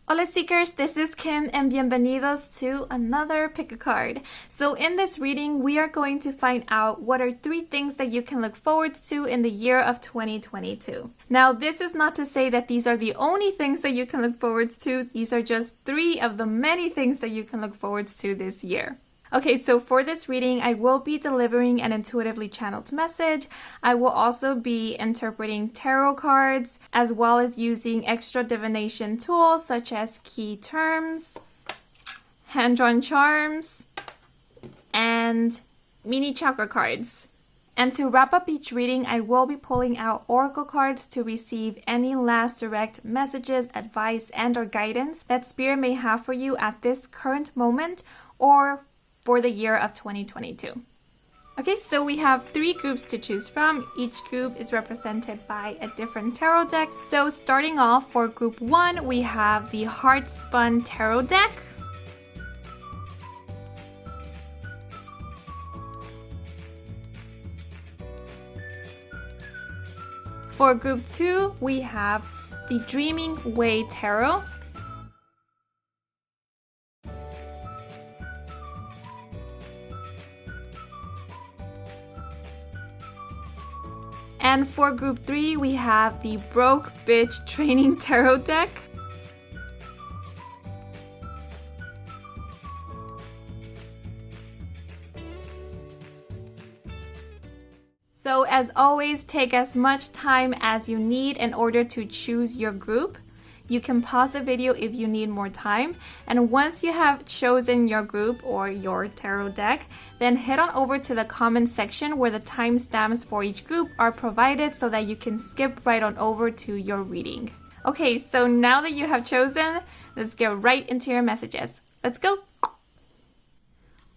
Hola Seekers, this is Kim and bienvenidos to another pick a card. So in this reading, we are going to find out what are 3 things that you can look forward to in the year of 2022. Now, this is not to say that these are the only things that you can look forward to. These are just 3 of the many things that you can look forward to this year. Okay, so for this reading, I will be delivering an intuitively channeled message. I will also be interpreting tarot cards, as well as using extra divination tools such as key terms, hand-drawn charms, and mini chakra cards. And to wrap up each reading, I will be pulling out oracle cards to receive any last direct messages, advice, and or guidance that Spirit may have for you at this current moment or for the year of 2022. Okay, so we have 3 groups to choose from. Each group is represented by a different tarot deck. So starting off for group 1, we have the Heart Spun Tarot deck. For group 2, we have the Dreaming Way Tarot. And for group 3, we have the Broke Bitch Training Tarot deck. So as always, take as much time as you need in order to choose your group. You can pause the video if you need more time. And once you have chosen your group or your tarot deck, then head on over to the comment section where the timestamps for each group are provided so that you can skip right on over to your reading. Okay, so now that you have chosen, let's get right into your messages. Let's go!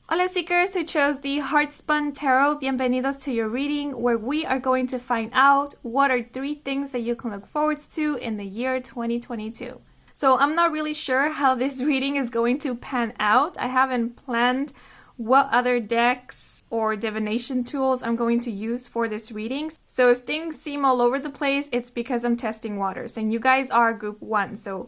Hola Seekers who chose the Heart Spun Tarot, bienvenidos to your reading where we are going to find out what are 3 things that you can look forward to in the year 2022. So I'm not really sure how this reading is going to pan out. I haven't planned what other decks or divination tools I'm going to use for this reading. So if things seem all over the place, it's because I'm testing waters and you guys are group 1, so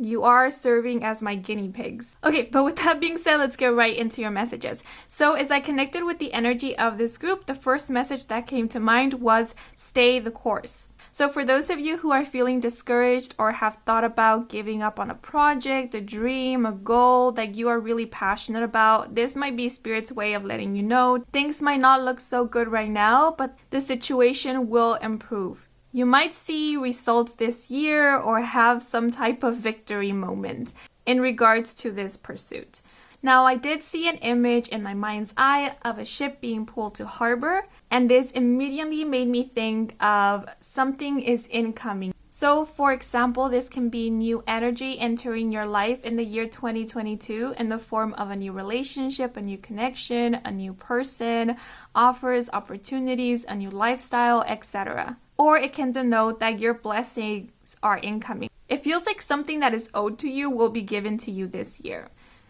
you are serving as my guinea pigs. Okay, but with that being said, let's get right into your messages. So as I connected with the energy of this group, the first message that came to mind was stay the course. So for those of you who are feeling discouraged or have thought about giving up on a project, a dream, a goal that you are really passionate about, this might be Spirit's way of letting you know things might not look so good right now, but the situation will improve. You might see results this year or have some type of victory moment in regards to this pursuit. Now, I did see an image in my mind's eye of a ship being pulled to harbor, and this immediately made me think of something is incoming. So, for example, this can be new energy entering your life in the year 2022 in the form of a new relationship, a new connection, a new person, offers, opportunities, a new lifestyle, etc. Or it can denote that your blessings are incoming. It feels like something that is owed to you will be given to you this year.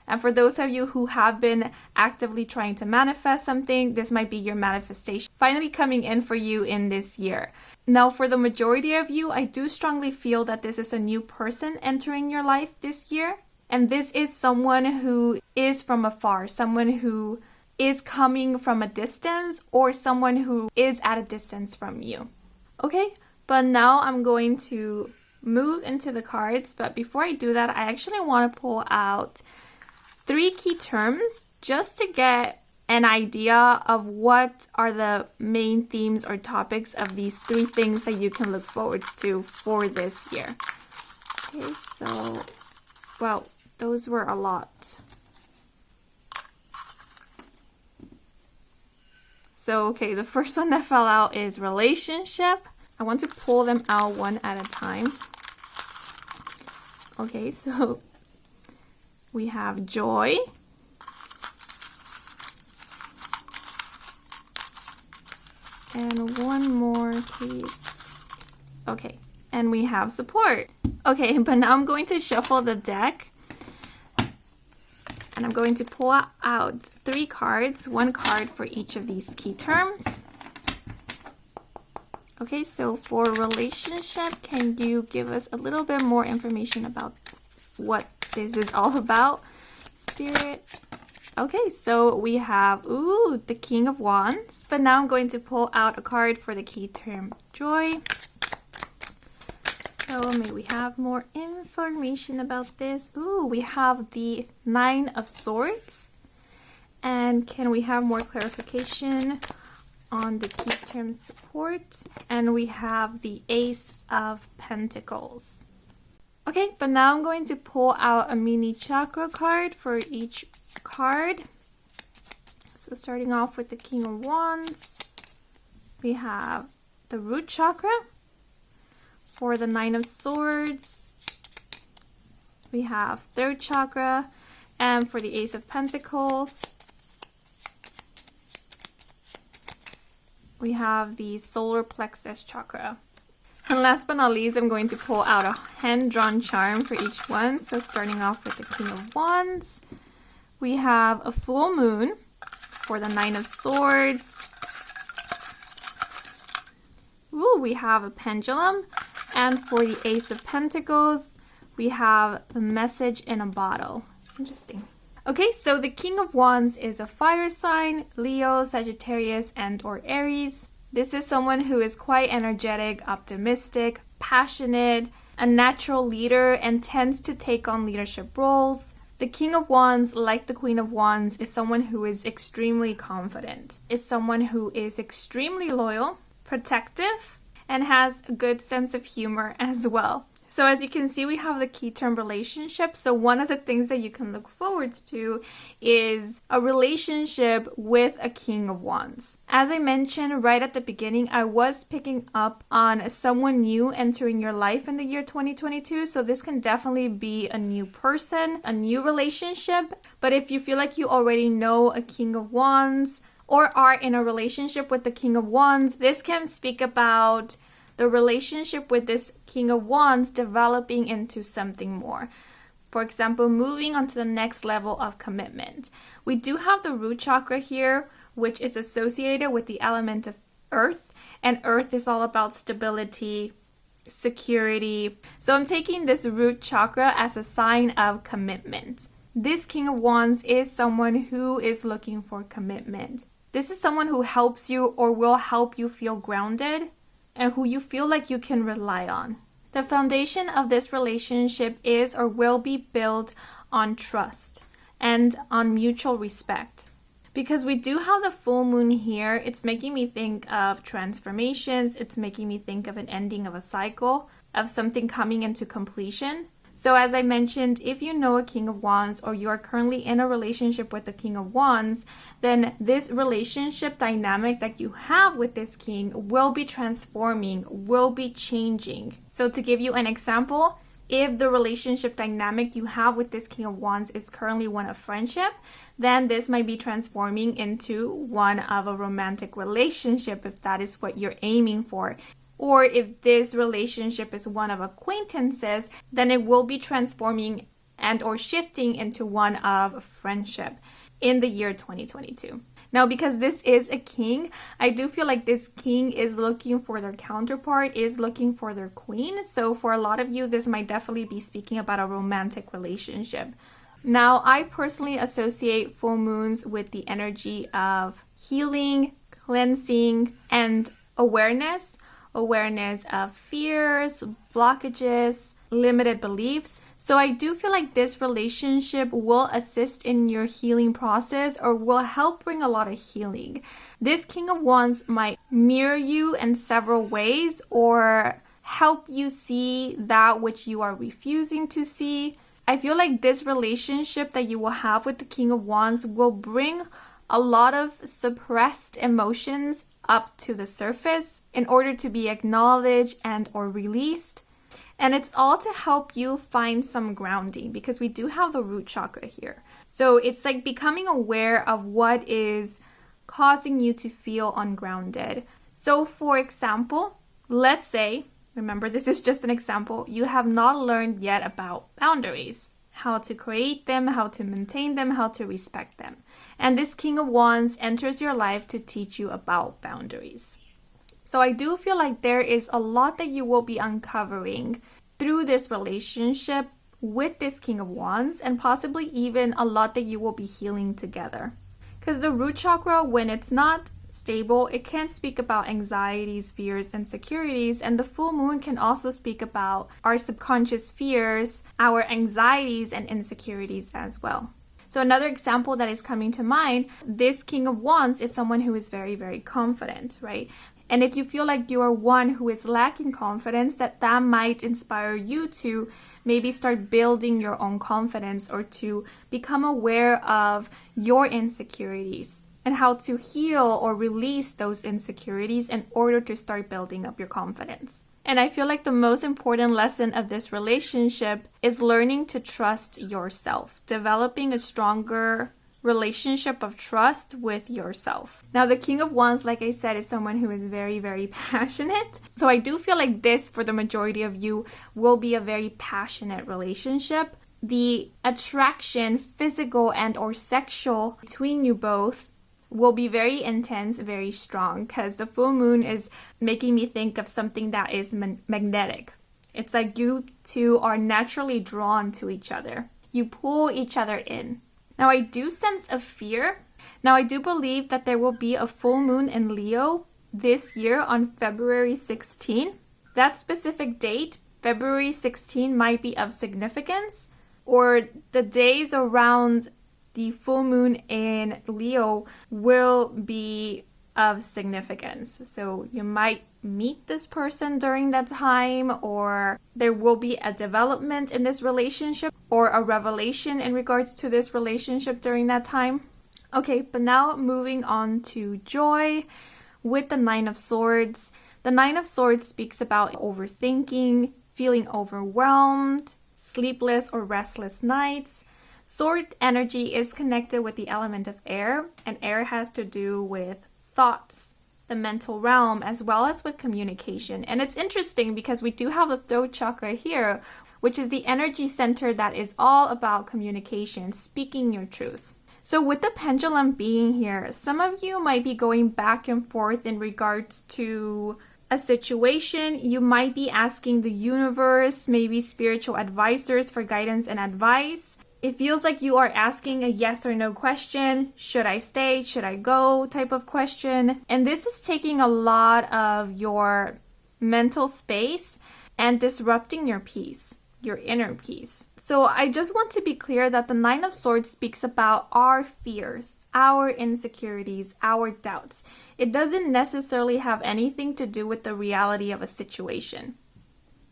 And for those of you who have been actively trying to manifest something, this might be your manifestation finally coming in for you in this year. Now, for the majority of you, I do strongly feel that this is a new person entering your life this year. And this is someone who is from afar, someone who is coming from a distance, or someone who is at a distance from you. Okay, but now I'm going to move into the cards. But before I do that, I actually want to pull out 3 key terms just to get an idea of what are the main themes or topics of these 3 things that you can look forward to for this year. Okay, so, well, those were a lot. So, okay, the first one that fell out is relationship. I want to pull them out one at a time. Okay, so we have joy. And one more, please. Okay, and we have support. Okay, but now I'm going to shuffle the deck. And I'm going to pull out 3 cards, 1 card for each of these key terms. Okay, so for relationship, can you give us a little bit more information about what this is all about. Spirit. Okay, so we have, the King of Wands. But now I'm going to pull out a card for the key term joy. So may we have more information about this. We have the Nine of Swords. And can we have more clarification on the key term support? And we have the Ace of Pentacles. Okay, but now I'm going to pull out a mini chakra card for each card. So starting off with the King of Wands, we have the root chakra. For the Nine of Swords, we have third chakra. And for the Ace of Pentacles, we have the solar plexus chakra. And last but not least, I'm going to pull out a hand-drawn charm for each one. So starting off with the King of Wands, we have a full moon. For the Nine of Swords, we have a pendulum. And for the Ace of Pentacles, we have the message in a bottle. Interesting. Okay, so the King of Wands is a fire sign, Leo, Sagittarius, and or Aries. This is someone who is quite energetic, optimistic, passionate, a natural leader, and tends to take on leadership roles. The King of Wands, like the Queen of Wands, is someone who is extremely confident, is someone who is extremely loyal, protective, and has a good sense of humor as well. So as you can see, we have the key term relationship. So one of the things that you can look forward to is a relationship with a King of Wands. As I mentioned right at the beginning, I was picking up on someone new entering your life in the year 2022. So this can definitely be a new person, a new relationship. But if you feel like you already know a King of Wands or are in a relationship with the King of Wands, this can speak about the relationship with this King of Wands developing into something more. For example, moving on to the next level of commitment. We do have the root chakra here, which is associated with the element of earth, and earth is all about stability, security. So I'm taking this root chakra as a sign of commitment. This King of Wands is someone who is looking for commitment. This is someone who helps you or will help you feel grounded, and who you feel like you can rely on. The foundation of this relationship is or will be built on trust and on mutual respect. Because we do have the full moon here, it's making me think of transformations, it's making me think of an ending of a cycle, of something coming into completion. So as I mentioned, if you know a King of Wands or you are currently in a relationship with the King of Wands, then this relationship dynamic that you have with this king will be transforming, will be changing. So to give you an example, if the relationship dynamic you have with this King of Wands is currently one of friendship, then this might be transforming into one of a romantic relationship if that is what you're aiming for. Or if this relationship is one of acquaintances, then it will be transforming and or shifting into one of friendship in the year 2022. Now, because this is a king, I do feel like this king is looking for their counterpart, is looking for their queen. So for a lot of you, this might definitely be speaking about a romantic relationship. Now, I personally associate full moons with the energy of healing, cleansing, and awareness of fears, blockages, limited beliefs. So I do feel like this relationship will assist in your healing process or will help bring a lot of healing. This King of Wands might mirror you in several ways or help you see that which you are refusing to see. I feel like this relationship that you will have with the King of Wands will bring a lot of suppressed emotions up to the surface in order to be acknowledged and or released. And it's all to help you find some grounding because we do have the root chakra here. So it's like becoming aware of what is causing you to feel ungrounded. So for example, let's say, remember this is just an example, you have not learned yet about boundaries, how to create them, how to maintain them, how to respect them. And this King of Wands enters your life to teach you about boundaries. So I do feel like there is a lot that you will be uncovering through this relationship with this King of Wands, and possibly even a lot that you will be healing together. Because the root chakra, when it's not stable, it can speak about anxieties, fears, insecurities, and the full moon can also speak about our subconscious fears, our anxieties, and insecurities as well. So another example that is coming to mind, this King of Wands is someone who is very, very confident, right? And if you feel like you are one who is lacking confidence, that might inspire you to maybe start building your own confidence, or to become aware of your insecurities and how to heal or release those insecurities in order to start building up your confidence. And I feel like the most important lesson of this relationship is learning to trust yourself, developing a stronger relationship of trust with yourself. Now, the King of Wands, like I said, is someone who is very, very passionate. So I do feel like this, for the majority of you, will be a very passionate relationship. The attraction, physical and or sexual, between you both will be very intense, very strong, because the full moon is making me think of something that is magnetic. It's like you two are naturally drawn to each other. You pull each other in. Now, I do sense a fear. Now, I do believe that there will be a full moon in Leo this year on February 16. That specific date, February 16, might be of significance, or the days around the full moon in Leo will be of significance. So you might meet this person during that time, or there will be a development in this relationship or a revelation in regards to this relationship during that time. Okay, but now moving on to joy with the Nine of Swords. The Nine of Swords speaks about overthinking, feeling overwhelmed, sleepless or restless nights. Sword energy is connected with the element of air, and air has to do with thoughts, the mental realm, as well as with communication. And it's interesting because we do have the throat chakra here, which is the energy center that is all about communication, speaking your truth. So with the pendulum being here, some of you might be going back and forth in regards to a situation. You might be asking the universe, maybe spiritual advisors, for guidance and advice. It feels like you are asking a yes or no question. Should I stay? Should I go? Type of question. And this is taking a lot of your mental space and disrupting your peace, your inner peace. So I just want to be clear that the Nine of Swords speaks about our fears, our insecurities, our doubts. It doesn't necessarily have anything to do with the reality of a situation.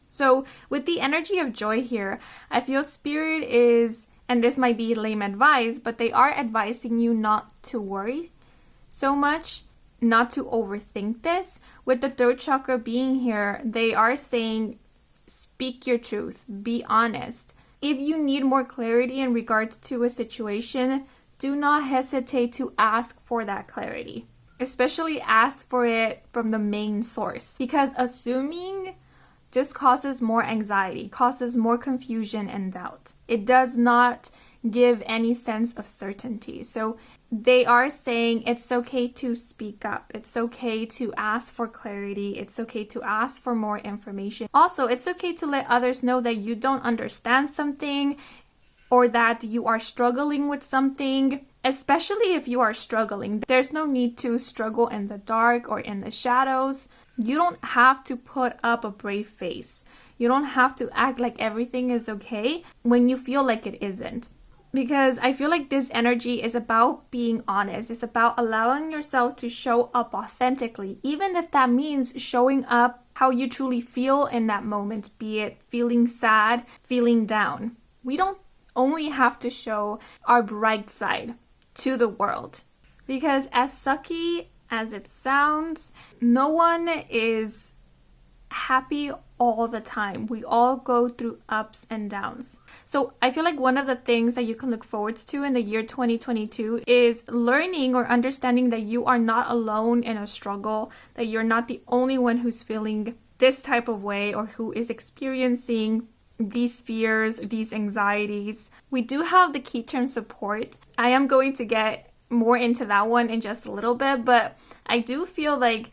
So with the energy of joy here, I feel Spirit is, and this might be lame advice, but they are advising you not to worry so much, not to overthink this. With the throat chakra being here, they are saying, speak your truth, be honest. If you need more clarity in regards to a situation, do not hesitate to ask for that clarity. Especially ask for it from the main source, because assuming just causes more anxiety, causes more confusion and doubt. It does not give any sense of certainty. So they are saying it's okay to speak up. It's okay to ask for clarity. It's okay to ask for more information. Also, it's okay to let others know that you don't understand something or that you are struggling with something. Especially if you are struggling, there's no need to struggle in the dark or in the shadows. You don't have to put up a brave face. You don't have to act like everything is okay when you feel like it isn't. Because I feel like this energy is about being honest. It's about allowing yourself to show up authentically, even if that means showing up how you truly feel in that moment, be it feeling sad, feeling down. We don't only have to show our bright side to the world, because as sucky as it sounds, no one is happy all the time. We all go through ups and downs. So I feel like one of the things that you can look forward to in the year 2022 is learning or understanding that you are not alone in a struggle, that you're not the only one who's feeling this type of way or who is experiencing these fears, these anxieties. We do have the key term support. I am going to get more into that one in just a little bit, but I do feel like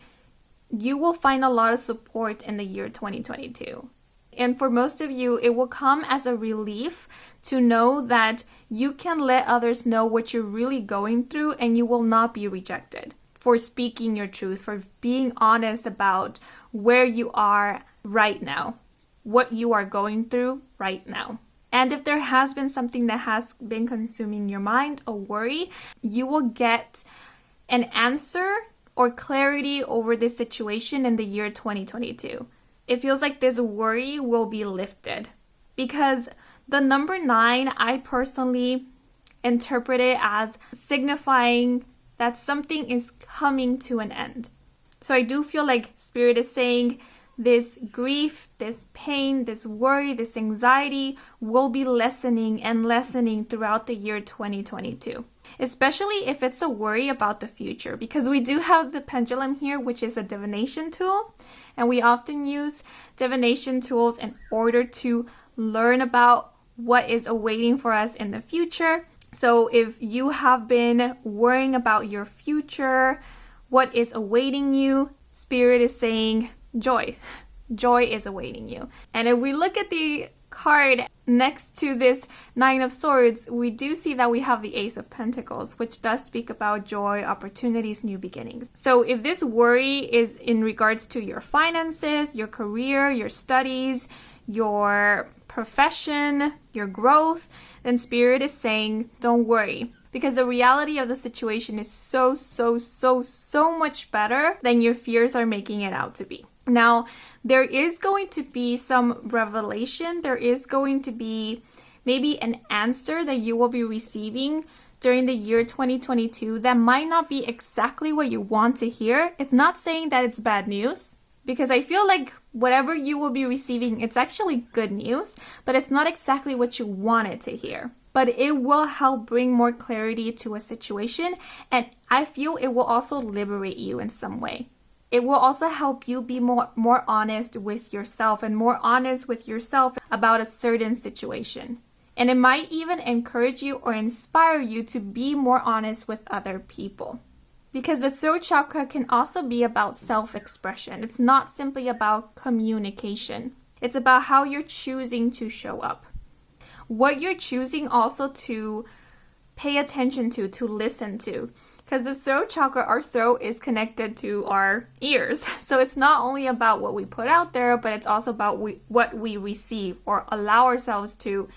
you will find a lot of support in the year 2022. And for most of you, it will come as a relief to know that you can let others know what you're really going through and you will not be rejected for speaking your truth, for being honest about where you are right now, what you are going through right now. And if there has been something that has been consuming your mind, a worry, you will get an answer or clarity over this situation in the year 2022. It feels like this worry will be lifted because the number 9, I personally interpret it as signifying that something is coming to an end. So I do feel like Spirit is saying this grief, this pain, this worry, this anxiety will be lessening and lessening throughout the year 2022. Especially if it's a worry about the future, because we do have the pendulum here, which is a divination tool. And we often use divination tools in order to learn about what is awaiting for us in the future. So if you have been worrying about your future, what is awaiting you, Spirit is saying joy. Joy is awaiting you. And if we look at the card next to this 9 of Swords, we do see that we have the Ace of Pentacles, which does speak about joy, opportunities, new beginnings. So if this worry is in regards to your finances, your career, your studies, your profession, your growth, then Spirit is saying, don't worry. Because the reality of the situation is so much better than your fears are making it out to be. Now, there is going to be some revelation. There is going to be maybe an answer that you will be receiving during the year 2022 that might not be exactly what you want to hear. It's not saying that it's bad news, because I feel like whatever you will be receiving, it's actually good news, but it's not exactly what you wanted to hear. But it will help bring more clarity to a situation, and I feel it will also liberate you in some way. It will also help you be more honest with yourself and more honest with yourself about a certain situation. And it might even encourage you or inspire you to be more honest with other people. Because the throat chakra can also be about self-expression. It's not simply about communication. It's about how you're choosing to show up. What you're choosing also to pay attention to listen to. Because the throat chakra, our throat is connected to our ears. So it's not only about what we put out there, but it's also about what we receive or allow ourselves to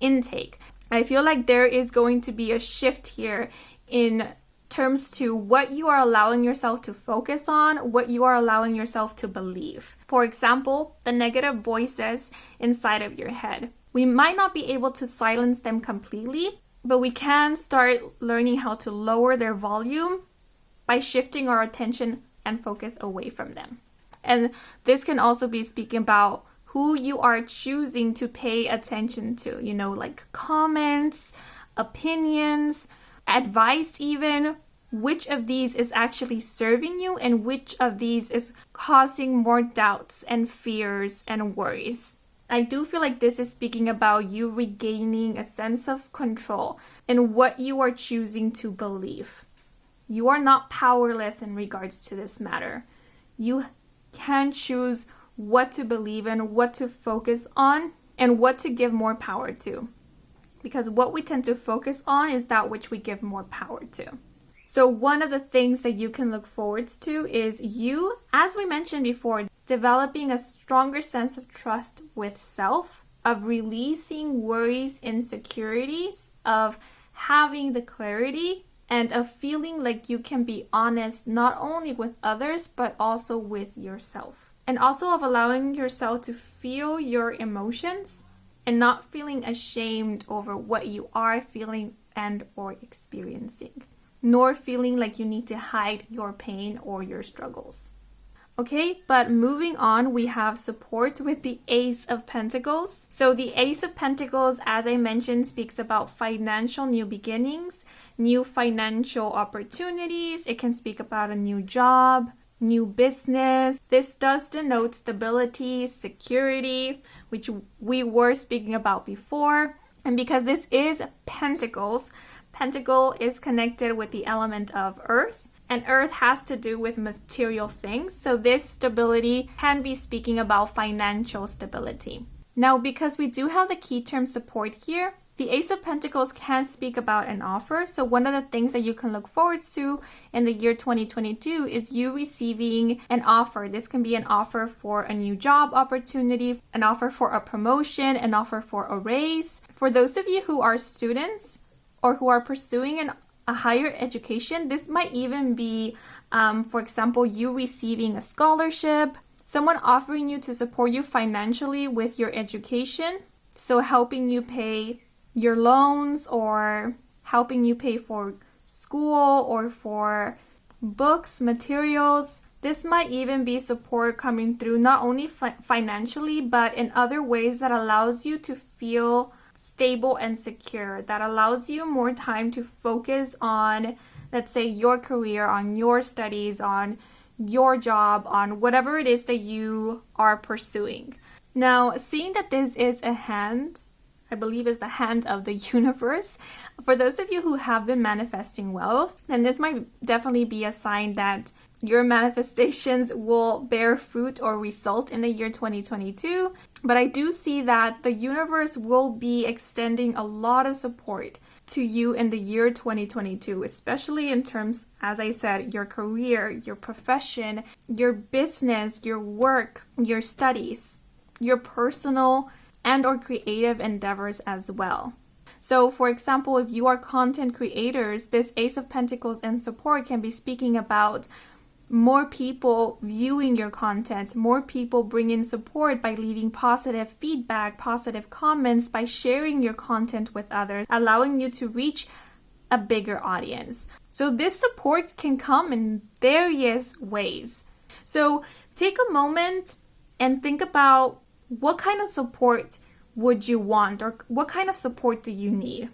intake. I feel like there is going to be a shift here in terms to what you are allowing yourself to focus on, what you are allowing yourself to believe. For example, the negative voices inside of your head. We might not be able to silence them completely, but we can start learning how to lower their volume by shifting our attention and focus away from them. And this can also be speaking about who you are choosing to pay attention to, like comments, opinions, advice even. Which of these is actually serving you and which of these is causing more doubts and fears and worries. I do feel like this is speaking about you regaining a sense of control in what you are choosing to believe. You are not powerless in regards to this matter. You can choose what to believe in, what to focus on, and what to give more power to. Because what we tend to focus on is that which we give more power to. So one of the things that you can look forward to is you, as we mentioned before, developing a stronger sense of trust with self, of releasing worries, insecurities, of having the clarity, and of feeling like you can be honest not only with others, but also with yourself. And also of allowing yourself to feel your emotions and not feeling ashamed over what you are feeling and or experiencing, nor feeling like you need to hide your pain or your struggles. Okay, but moving on, we have support with the Ace of Pentacles. So the Ace of Pentacles, as I mentioned, speaks about financial new beginnings, new financial opportunities. It can speak about a new job, new business. This does denote stability, security, which we were speaking about before. And because this is Pentacles, Pentacle is connected with the element of earth. and earth has to do with material things. So this stability can be speaking about financial stability. Now, because we do have the key term support here, the Ace of Pentacles can speak about an offer. So one of the things that you can look forward to in the year 2022 is you receiving an offer. This can be an offer for a new job opportunity, an offer for a promotion, an offer for a raise. For those of you who are students or who are pursuing a higher education, this might even be, for example, you receiving a scholarship, someone offering you to support you financially with your education. So helping you pay your loans or helping you pay for school or for books, materials. This might even be support coming through not only financially, but in other ways that allows you to feel stable and secure, that allows you more time to focus on, let's say, your career, on your studies, on your job, on whatever it is that you are pursuing. Now, seeing that this is a hand, I believe is the hand of the universe. For those of you who have been manifesting wealth, then this might definitely be a sign that your manifestations will bear fruit or result in the year 2022. But I do see that the universe will be extending a lot of support to you in the year 2022, especially in terms, as I said, your career, your profession, your business, your work, your studies, your personal and or creative endeavors as well. So for example, if you are content creators, this Ace of Pentacles and support can be speaking about more people viewing your content, more people bringing support by leaving positive feedback, positive comments, by sharing your content with others, allowing you to reach a bigger audience. So this support can come in various ways. So take a moment and think about what kind of support would you want, or what kind of support do you need?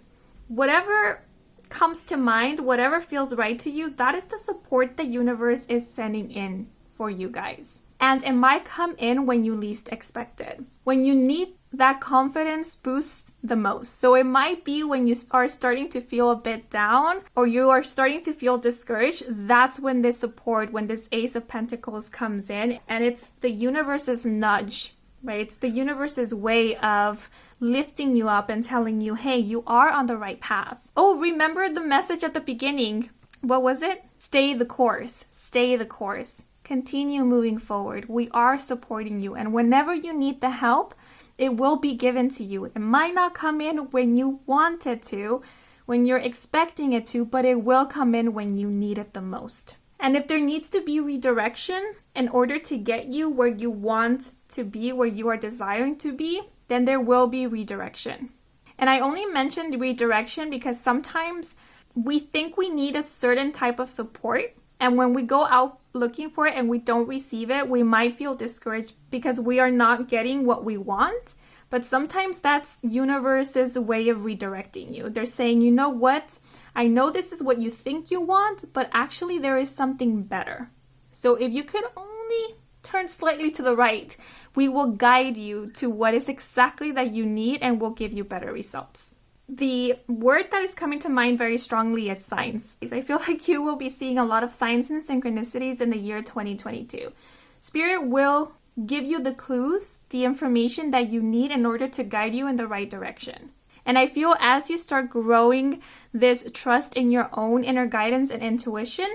Whatever comes to mind, whatever feels right to you, that is the support the universe is sending in for you guys. And it might come in when you least expect it, when you need that confidence boost the most. So it might be when you are starting to feel a bit down or you are starting to feel discouraged. That's when this support, when this Ace of Pentacles comes in, and it's the universe's nudge, right? It's the universe's way of lifting you up and telling you, hey, you are on the right path. Oh, remember the message at the beginning. What was it? Stay the course. Stay the course. Continue moving forward. We are supporting you. And whenever you need the help, it will be given to you. It might not come in when you want it to, when you're expecting it to, but it will come in when you need it the most. And if there needs to be redirection in order to get you where you want to be, where you are desiring to be, then there will be redirection. And I only mentioned redirection because sometimes we think we need a certain type of support. And when we go out looking for it and we don't receive it, we might feel discouraged because we are not getting what we want. But sometimes that's universe's way of redirecting you. They're saying, you know what? I know this is what you think you want, but actually there is something better. So if you could only turn slightly to the right, we will guide you to what is exactly that you need and will give you better results. The word that is coming to mind very strongly is signs. I feel like you will be seeing a lot of signs and synchronicities in the year 2022. Spirit will give you the clues, the information that you need in order to guide you in the right direction. And I feel as you start growing this trust in your own inner guidance and intuition,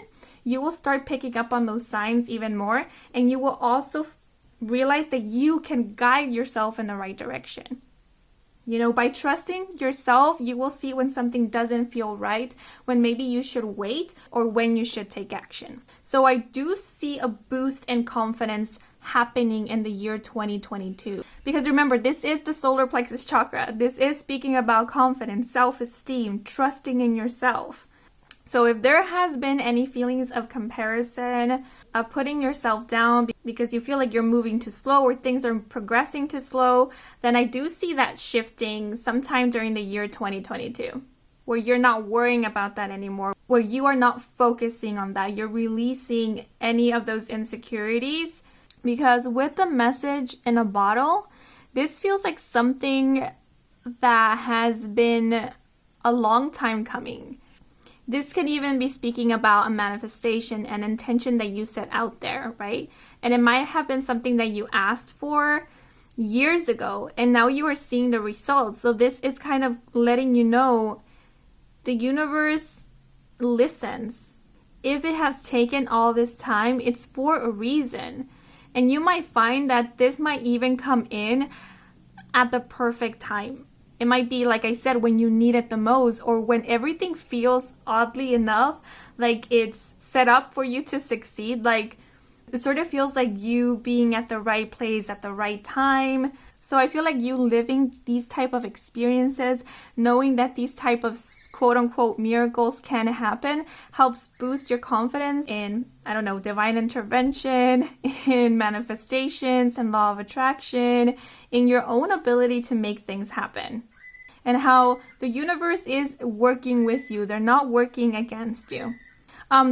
you will start picking up on those signs even more. And you will also realize that you can guide yourself in the right direction. You know, by trusting yourself, you will see when something doesn't feel right, when maybe you should wait, or when you should take action. So I do see a boost in confidence happening in the year 2022. Because remember, this is the solar plexus chakra. This is speaking about confidence, self-esteem, trusting in yourself. So if there has been any feelings of comparison, of putting yourself down because you feel like you're moving too slow or things are progressing too slow, then I do see that shifting sometime during the year 2022, where you're not worrying about that anymore, where you are not focusing on that. You're releasing any of those insecurities, because with the message in a bottle, this feels like something that has been a long time coming. This can even be speaking about a manifestation and intention that you set out there, right? And it might have been something that you asked for years ago, and now you are seeing the results. So this is kind of letting you know the universe listens. If it has taken all this time, it's for a reason. And you might find that this might even come in at the perfect time. It might be, like I said, when you need it the most, or when everything feels oddly enough like it's set up for you to succeed. Like it sort of feels like you being at the right place at the right time. So I feel like you living these type of experiences, knowing that these type of quote unquote miracles can happen, helps boost your confidence in, I don't know, divine intervention, in manifestations and law of attraction, in your own ability to make things happen. And how the universe is working with you. They're not working against you.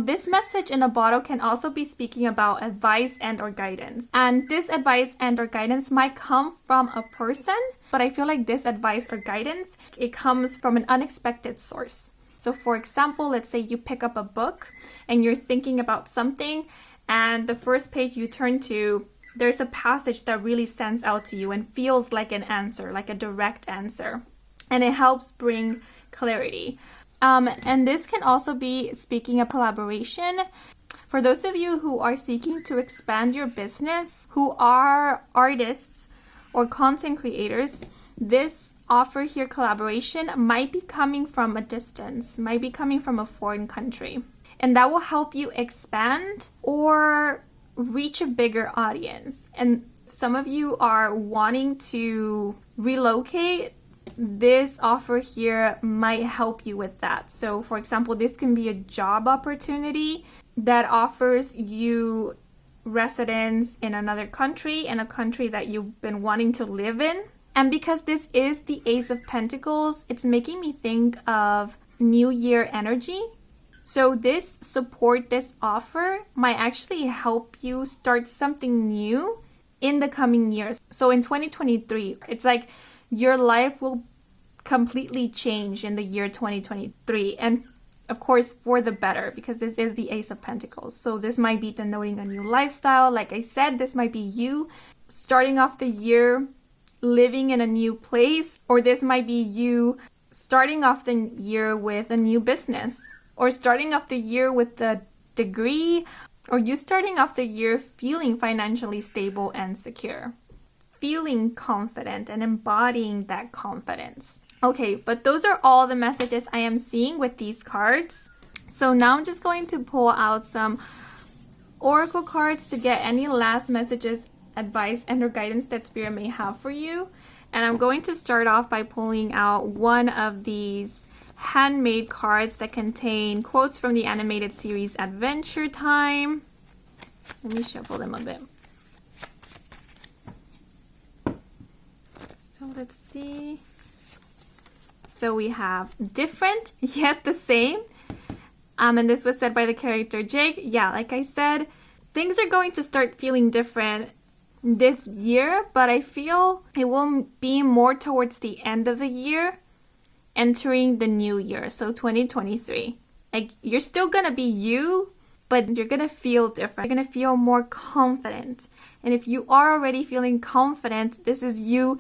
This message in a bottle can also be speaking about advice and or guidance. And this advice and or guidance might come from a person, but I feel like this advice or guidance, it comes from an unexpected source. So for example, let's say you pick up a book and you're thinking about something, and the first page you turn to, there's a passage that really stands out to you and feels like an answer, like a direct answer. And it helps bring clarity. And this can also be speaking of collaboration. For those of you who are seeking to expand your business, who are artists or content creators, this offer here, collaboration, might be coming from a distance, might be coming from a foreign country. And that will help you expand or reach a bigger audience. And some of you are wanting to relocate. This offer here might help you with that. So for example, this can be a job opportunity that offers you residence in another country, in a country that you've been wanting to live in. And because this is the Ace of Pentacles, it's making me think of New Year energy. So this support, this offer might actually help you start something new in the coming years. So in 2023, it's like your life will completely change in the year 2023. And of course, for the better, because this is the Ace of Pentacles. So this might be denoting a new lifestyle. Like I said, this might be you starting off the year living in a new place, or this might be you starting off the year with a new business, or starting off the year with a degree, or you starting off the year feeling financially stable and secure, feeling confident and embodying that confidence. Okay, but those are all the messages I am seeing with these cards. So now I'm just going to pull out some oracle cards to get any last messages, advice, and or guidance that Spirit may have for you. And I'm going to start off by pulling out one of these handmade cards that contain quotes from the animated series Adventure Time. Let me shuffle them a bit. So let's see. So we have different yet the same. And this was said by the character Jake. Yeah, like I said, things are going to start feeling different this year, but I feel it will be more towards the end of the year, entering the new year, so 2023. Like, you're still gonna be you, but you're gonna feel different. You're gonna feel more confident. And if you are already feeling confident, this is you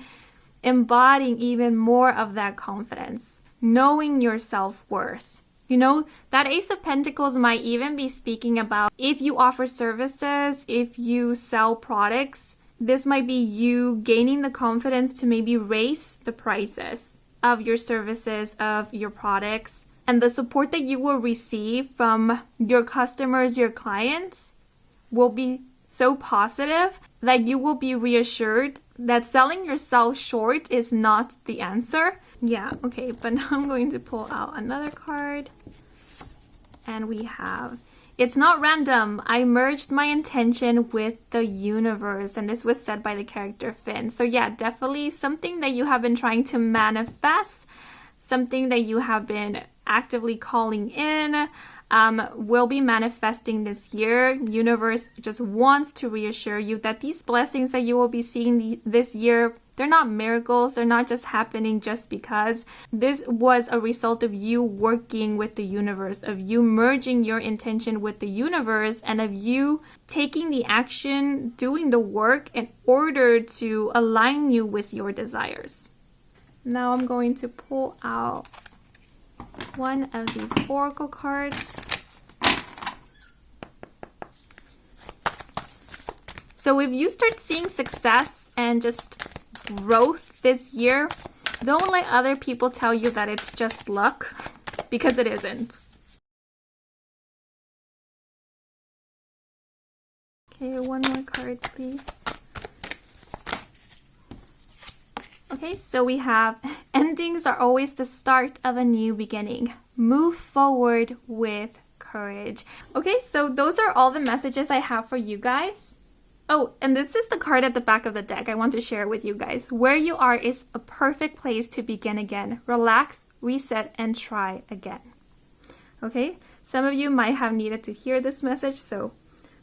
embodying even more of that confidence, knowing your self-worth. You know, that Ace of Pentacles might even be speaking about if you offer services, if you sell products, this might be you gaining the confidence to maybe raise the prices of your services, of your products, and the support that you will receive from your customers, your clients, will be so positive that you will be reassured that selling yourself short is not the answer. Yeah, okay, but now I'm going to pull out another card. And we have, it's not random. I merged my intention with the universe. And this was said by the character Finn. So yeah, definitely something that you have been trying to manifest, something that you have been actively calling in, will be manifesting this year. Universe just wants to reassure you that these blessings that you will be seeing this year They're not miracles. They're not just happening just because. This was a result of you working with the universe, of you merging your intention with the universe, and of you taking the action, doing the work in order to align you with your desires. Now I'm going to pull out one of these oracle cards. So if you start seeing success and just growth this year, don't let other people tell you that it's just luck, because it isn't. Okay, one more card, please. Okay, so we have endings are always the start of a new beginning. Move forward with courage. Okay, so those are all the messages I have for you guys. Oh, and this is the card at the back of the deck. I want to share it with you guys. Where you are is a perfect place to begin again. Relax, reset, and try again. Okay, some of you might have needed to hear this message, so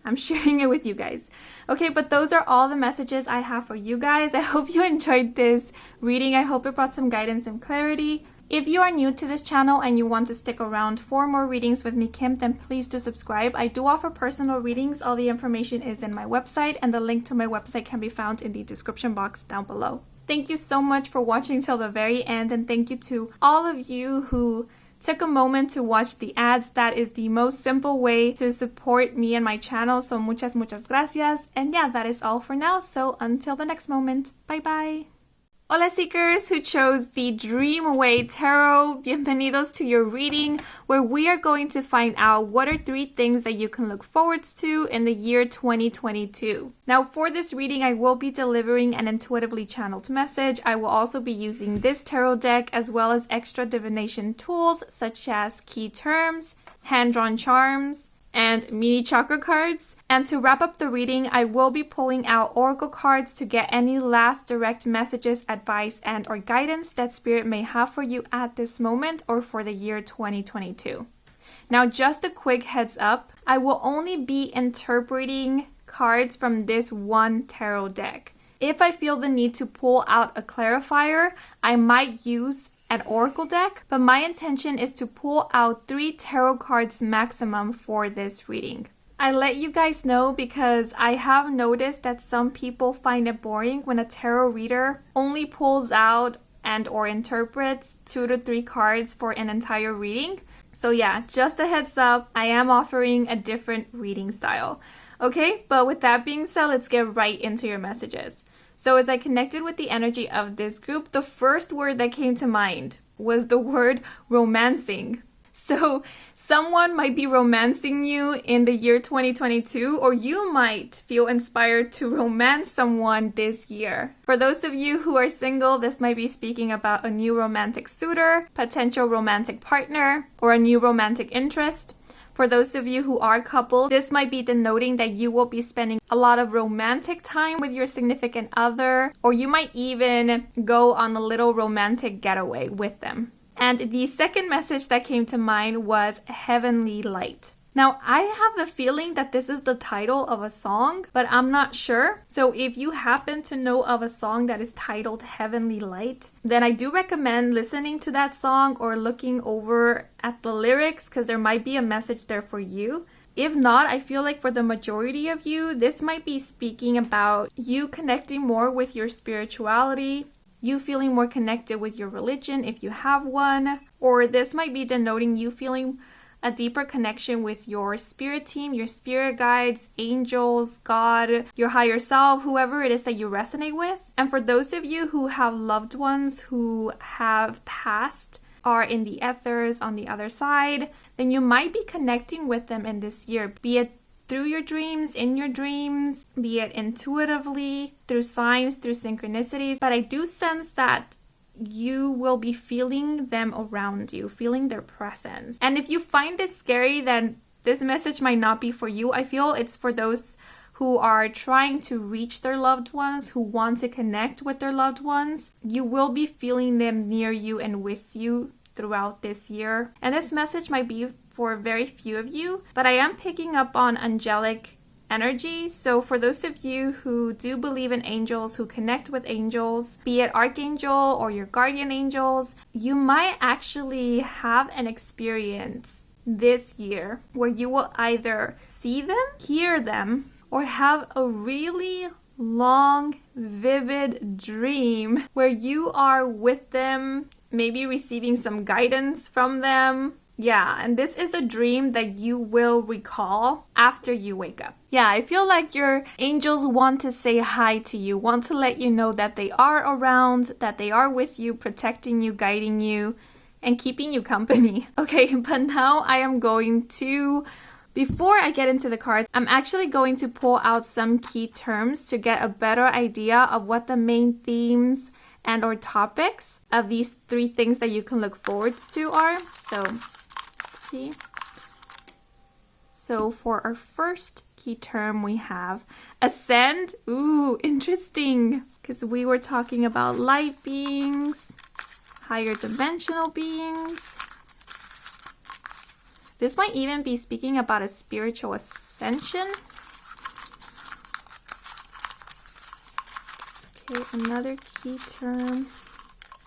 I'm sharing it with you guys. Okay, but those are all the messages I have for you guys. I hope you enjoyed this reading. I hope it brought some guidance and clarity. If you are new to this channel and you want to stick around for more readings with me, Kim, then please do subscribe. I do offer personal readings. All the information is in my website, and the link to my website can be found in the description box down below. Thank you so much for watching till the very end, and thank you to all of you who took a moment to watch the ads. That is the most simple way to support me and my channel. So muchas gracias. And yeah, that is all for now. So until the next moment, bye bye. Hola seekers who chose the Dream Way Tarot, bienvenidos to your reading where we are going to find out what are 3 things that you can look forward to in the year 2022. Now for this reading, I will be delivering an intuitively channeled message. I will also be using this tarot deck as well as extra divination tools such as key terms, hand-drawn charms, and mini chakra cards. And to wrap up the reading, I will be pulling out oracle cards to get any last direct messages, advice, and or guidance that spirit may have for you at this moment or for the year 2022. Now, just a quick heads up, I will only be interpreting cards from this one tarot deck. If I feel the need to pull out a clarifier, I might use an oracle deck, but my intention is to pull out 3 tarot cards maximum for this reading. I let you guys know because I have noticed that some people find it boring when a tarot reader only pulls out and or interprets 2 to 3 cards for an entire reading. So yeah, just a heads up, I am offering a different reading style. Okay, but with that being said, let's get right into your messages. So as I connected with the energy of this group, the first word that came to mind was the word romancing. So someone might be romancing you in the year 2022, or you might feel inspired to romance someone this year. For those of you who are single, this might be speaking about a new romantic suitor, potential romantic partner, or a new romantic interest. For those of you who are coupled, this might be denoting that you will be spending a lot of romantic time with your significant other, or you might even go on a little romantic getaway with them. And the second message that came to mind was Heavenly Light. Now, I have the feeling that this is the title of a song, but I'm not sure. So if you happen to know of a song that is titled Heavenly Light, then I do recommend listening to that song or looking over at the lyrics because there might be a message there for you. If not, I feel like for the majority of you, this might be speaking about you connecting more with your spirituality, you feeling more connected with your religion if you have one, or this might be denoting you feeling a deeper connection with your spirit team, your spirit guides, angels, God, your higher self, whoever it is that you resonate with. And for those of you who have loved ones who have passed, are in the ethers on the other side, then you might be connecting with them in this year, be it through your dreams, in your dreams, be it intuitively, through signs, through synchronicities. But I do sense that you will be feeling them around you, feeling their presence. And if you find this scary, then this message might not be for you. I feel it's for those who are trying to reach their loved ones, who want to connect with their loved ones. You will be feeling them near you and with you throughout this year. And this message might be for very few of you, but I am picking up on angelic energy. So for those of you who do believe in angels, who connect with angels, be it archangel or your guardian angels, you might actually have an experience this year where you will either see them, hear them, or have a really long, vivid dream where you are with them, maybe receiving some guidance from them. Yeah, and this is a dream that you will recall after you wake up. Yeah, I feel like your angels want to say hi to you, want to let you know that they are around, that they are with you, protecting you, guiding you, and keeping you company. Okay, but now I am going to, before I get into the cards, I'm actually going to pull out some key terms to get a better idea of what the main themes and or topics of these 3 things that you can look forward to are. So, let's see. So for our first key term, we have ascend. Ooh, interesting, because we were talking about light beings, higher dimensional beings. This might even be speaking about a spiritual ascension. Okay, another key term,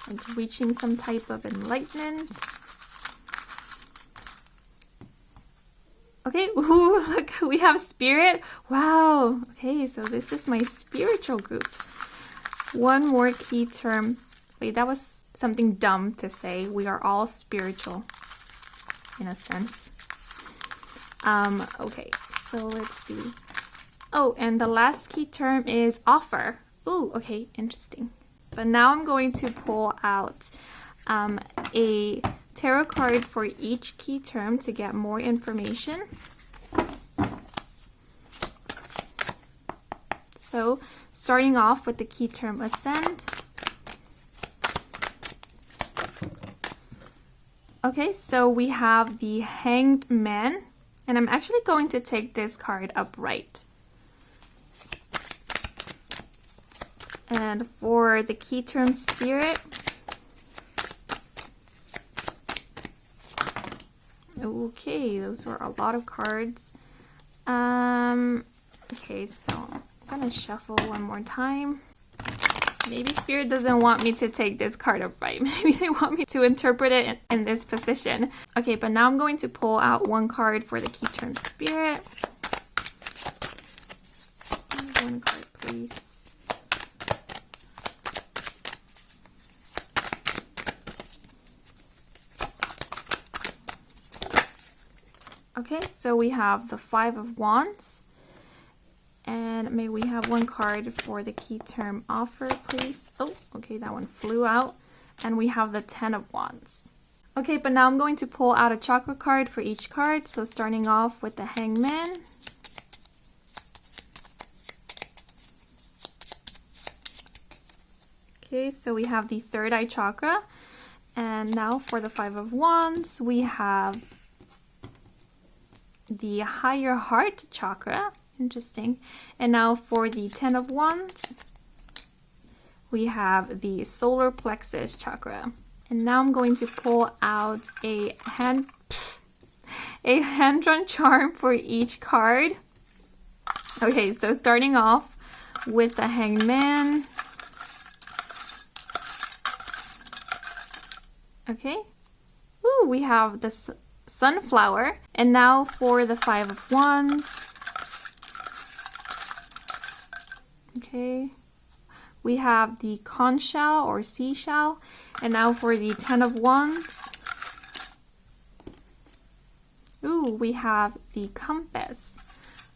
like reaching some type of enlightenment. Okay, ooh, look, we have spirit. Wow, okay, so this is my spiritual group. One more key term. Wait, that was something dumb to say. We are all spiritual, in a sense. Okay, so let's see. Oh, and the last key term is offer. Ooh, okay, interesting. But now I'm going to pull out a tarot card for each key term to get more information. So, starting off with the key term ascend. Okay, so we have the Hanged Man, and I'm actually going to take this card upright. And for the key term spirit, okay, those were a lot of cards. Okay, so I'm gonna shuffle one more time. Maybe Spirit doesn't want me to take this card upright. Maybe they want me to interpret it in this position. Okay, but now I'm going to pull out one card for the key term Spirit. One card, please. Okay, so we have the 5 of Wands. And may we have one card for the key term offer, please? Oh, okay, that one flew out. And we have the 10 of Wands. Okay, but now I'm going to pull out a chakra card for each card. So starting off with the Hangman. Okay, so we have the third eye chakra. And now for the 5 of Wands, we have the higher heart chakra. Interesting. And now for the 10 of Wands, we have the solar plexus chakra. And now I'm going to pull out a hand-drawn charm for each card. Okay, so starting off with the Hanged Man. Okay. Ooh, we have the sunflower. And now for the 5 of Wands. Okay, we have the conch shell or seashell, and now for the 10 of Wands, ooh, we have the compass.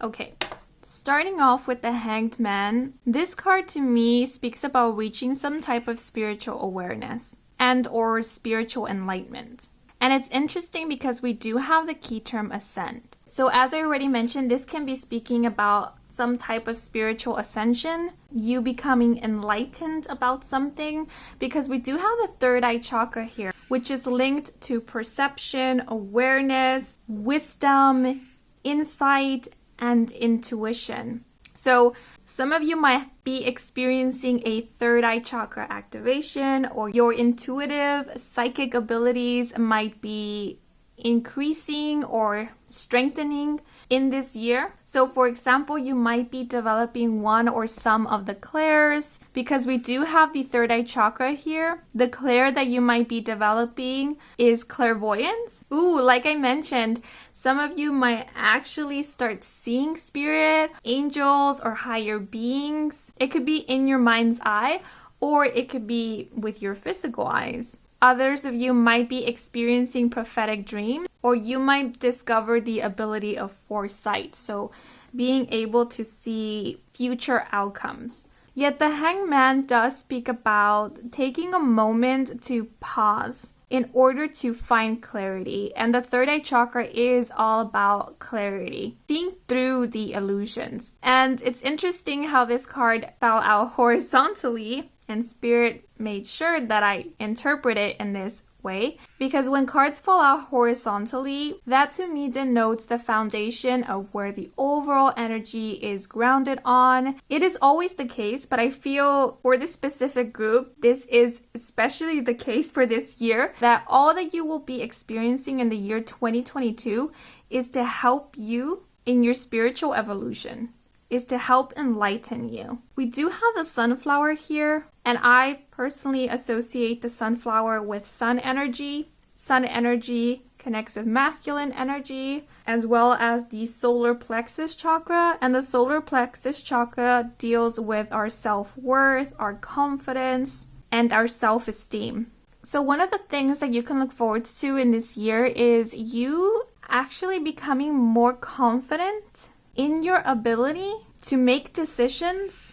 Okay, starting off with the Hanged Man, this card to me speaks about reaching some type of spiritual awareness and or spiritual enlightenment. And it's interesting because we do have the key term ascend. So as I already mentioned, this can be speaking about some type of spiritual ascension, you becoming enlightened about something, because we do have the third eye chakra here, which is linked to perception, awareness, wisdom, insight, and intuition. So some of you might be experiencing a third eye chakra activation, or your intuitive psychic abilities might be increasing or strengthening in this year. So for example, you might be developing one or some of the clairs, because we do have the third eye chakra here. The clair that you might be developing is clairvoyance. Ooh, like I mentioned, some of you might actually start seeing spirit, angels, or higher beings. It could be in your mind's eye, or it could be with your physical eyes. Others of you might be experiencing prophetic dreams, or you might discover the ability of foresight, so being able to see future outcomes. Yet the Hangman does speak about taking a moment to pause in order to find clarity. And the third eye chakra is all about clarity, seeing through the illusions. And it's interesting how this card fell out horizontally, and Spirit made sure that I interpret it in this way, because when cards fall out horizontally, that to me denotes the foundation of where the overall energy is grounded on. It is always the case, but I feel for this specific group, this is especially the case for this year, that all that you will be experiencing in the year 2022 is to help you in your spiritual evolution, is to help enlighten you. We do have the sunflower here, and I personally associate the sunflower with sun energy. Sun energy connects with masculine energy, as well as the solar plexus chakra. And the solar plexus chakra deals with our self-worth, our confidence, and our self-esteem. So one of the things that you can look forward to in this year is you actually becoming more confident in your ability to make decisions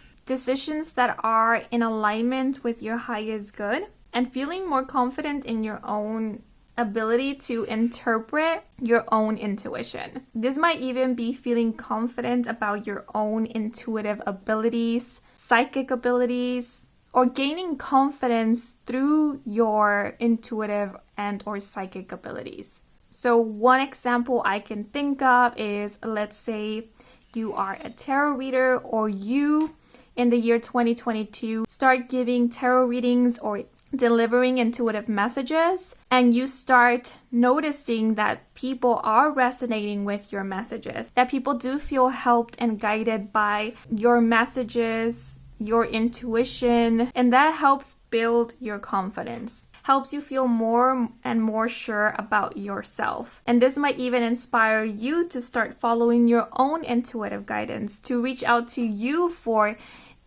that are in alignment with your highest good, and feeling more confident in your own ability to interpret your own intuition. This might even be feeling confident about your own intuitive abilities, psychic abilities, or gaining confidence through your intuitive and or psychic abilities. So one example I can think of is, let's say you are a tarot reader, or you in the year 2022 start giving tarot readings or delivering intuitive messages, and you start noticing that people are resonating with your messages, that people do feel helped and guided by your messages, your intuition, and that helps build your confidence, helps you feel more and more sure about yourself. And this might even inspire you to start following your own intuitive guidance, to reach out to you for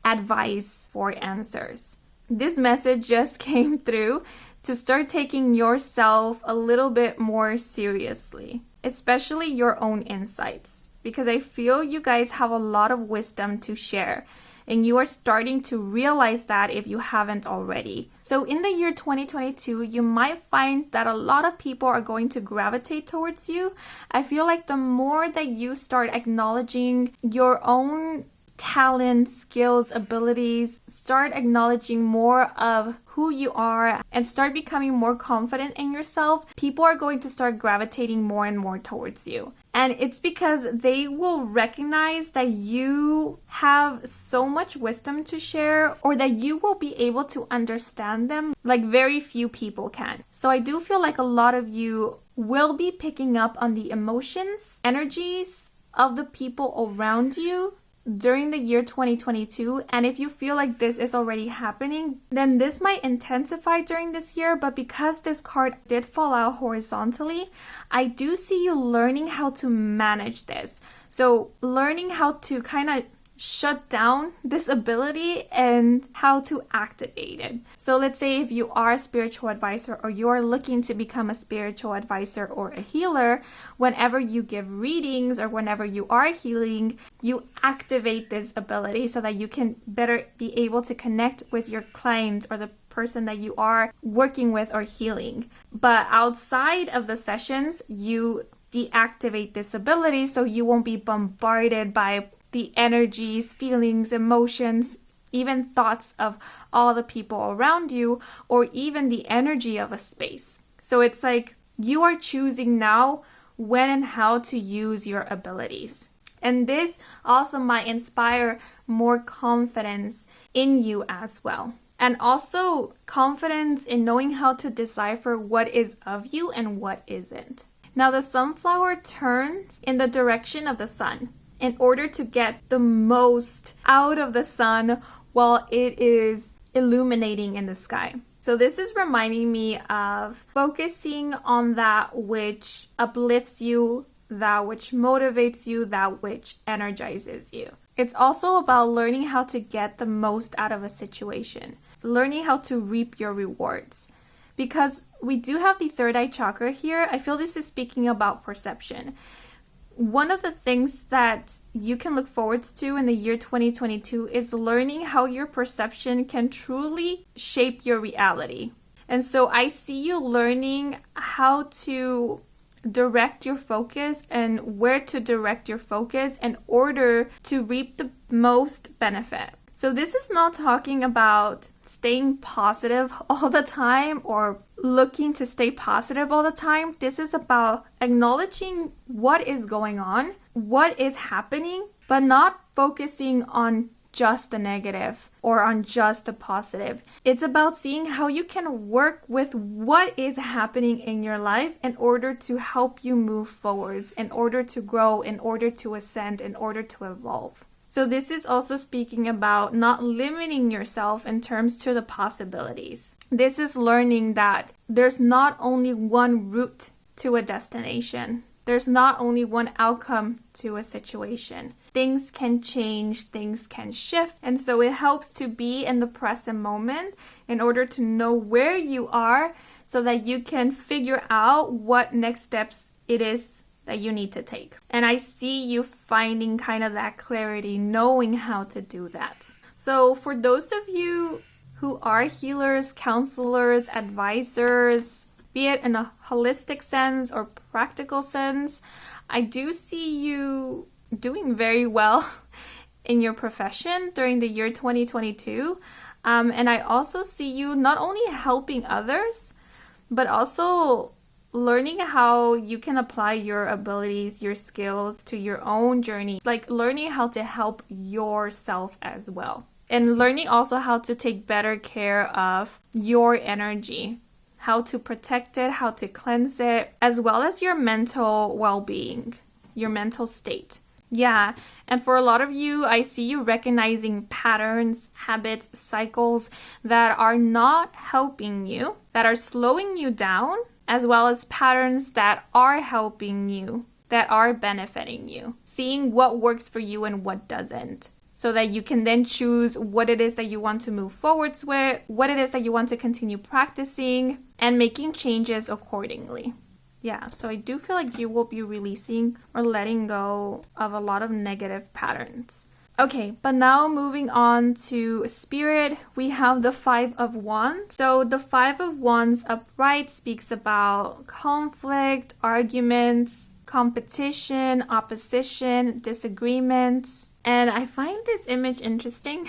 advice, for answers. This message just came through to start taking yourself a little bit more seriously, especially your own insights, because I feel you guys have a lot of wisdom to share, and you are starting to realize that if you haven't already. So in the year 2022, you might find that a lot of people are going to gravitate towards you. I feel like the more that you start acknowledging your own talents, skills, abilities, start acknowledging more of who you are, and start becoming more confident in yourself, people are going to start gravitating more and more towards you. And it's because they will recognize that you have so much wisdom to share, or that you will be able to understand them like very few people can. So I do feel like a lot of you will be picking up on the emotions, energies of the people around you during the year 2022. And if you feel like this is already happening, then this might intensify during this year. But because this card did fall out horizontally, I do see you learning how to manage this. So learning how to kind of shut down this ability and how to activate it. So let's say if you are a spiritual advisor, or you are looking to become a spiritual advisor or a healer, whenever you give readings or whenever you are healing, you activate this ability so that you can better be able to connect with your client or the person that you are working with or healing. But outside of the sessions, you deactivate this ability so you won't be bombarded by the energies, feelings, emotions, even thoughts of all the people around you, or even the energy of a space. So it's like you are choosing now when and how to use your abilities. And this also might inspire more confidence in you as well. And also confidence in knowing how to decipher what is of you and what isn't. Now the sunflower turns in the direction of the sun in order to get the most out of the sun while it is illuminating in the sky. So this is reminding me of focusing on that which uplifts you, that which motivates you, that which energizes you. It's also about learning how to get the most out of a situation, learning how to reap your rewards. Because we do have the third eye chakra here, I feel this is speaking about perception. One of the things that you can look forward to in the year 2022 is learning how your perception can truly shape your reality. And so I see you learning how to direct your focus and where to direct your focus in order to reap the most benefit. So this is not talking about staying positive all the time or looking to stay positive all the time. This is about acknowledging what is going on, what is happening, but not focusing on just the negative or on just the positive. It's about seeing how you can work with what is happening in your life in order to help you move forwards, in order to grow, in order to ascend, in order to evolve. So this is also speaking about not limiting yourself in terms to the possibilities. This is learning that there's not only one route to a destination. There's not only one outcome to a situation. Things can change, things can shift. And so it helps to be in the present moment in order to know where you are so that you can figure out what next steps it is that you need to take. And I see you finding kind of that clarity, knowing how to do that. So for those of you who are healers, counselors, advisors, be it in a holistic sense or practical sense, I do see you doing very well in your profession during the year 2022. And I also see you not only helping others, but also learning how you can apply your abilities, your skills to your own journey, like learning how to help yourself as well. And learning also how to take better care of your energy, how to protect it, how to cleanse it, as well as your mental well-being, your mental state. Yeah, and for a lot of you, I see you recognizing patterns, habits, cycles that are not helping you, that are slowing you down, as well as patterns that are helping you, that are benefiting you. Seeing what works for you and what doesn't, so that you can then choose what it is that you want to move forwards with, what it is that you want to continue practicing, and making changes accordingly. Yeah, so I do feel like you will be releasing or letting go of a lot of negative patterns. Okay, but now moving on to Spirit, we have the Five of Wands. So the Five of Wands upright speaks about conflict, arguments, competition, opposition, disagreements. And I find this image interesting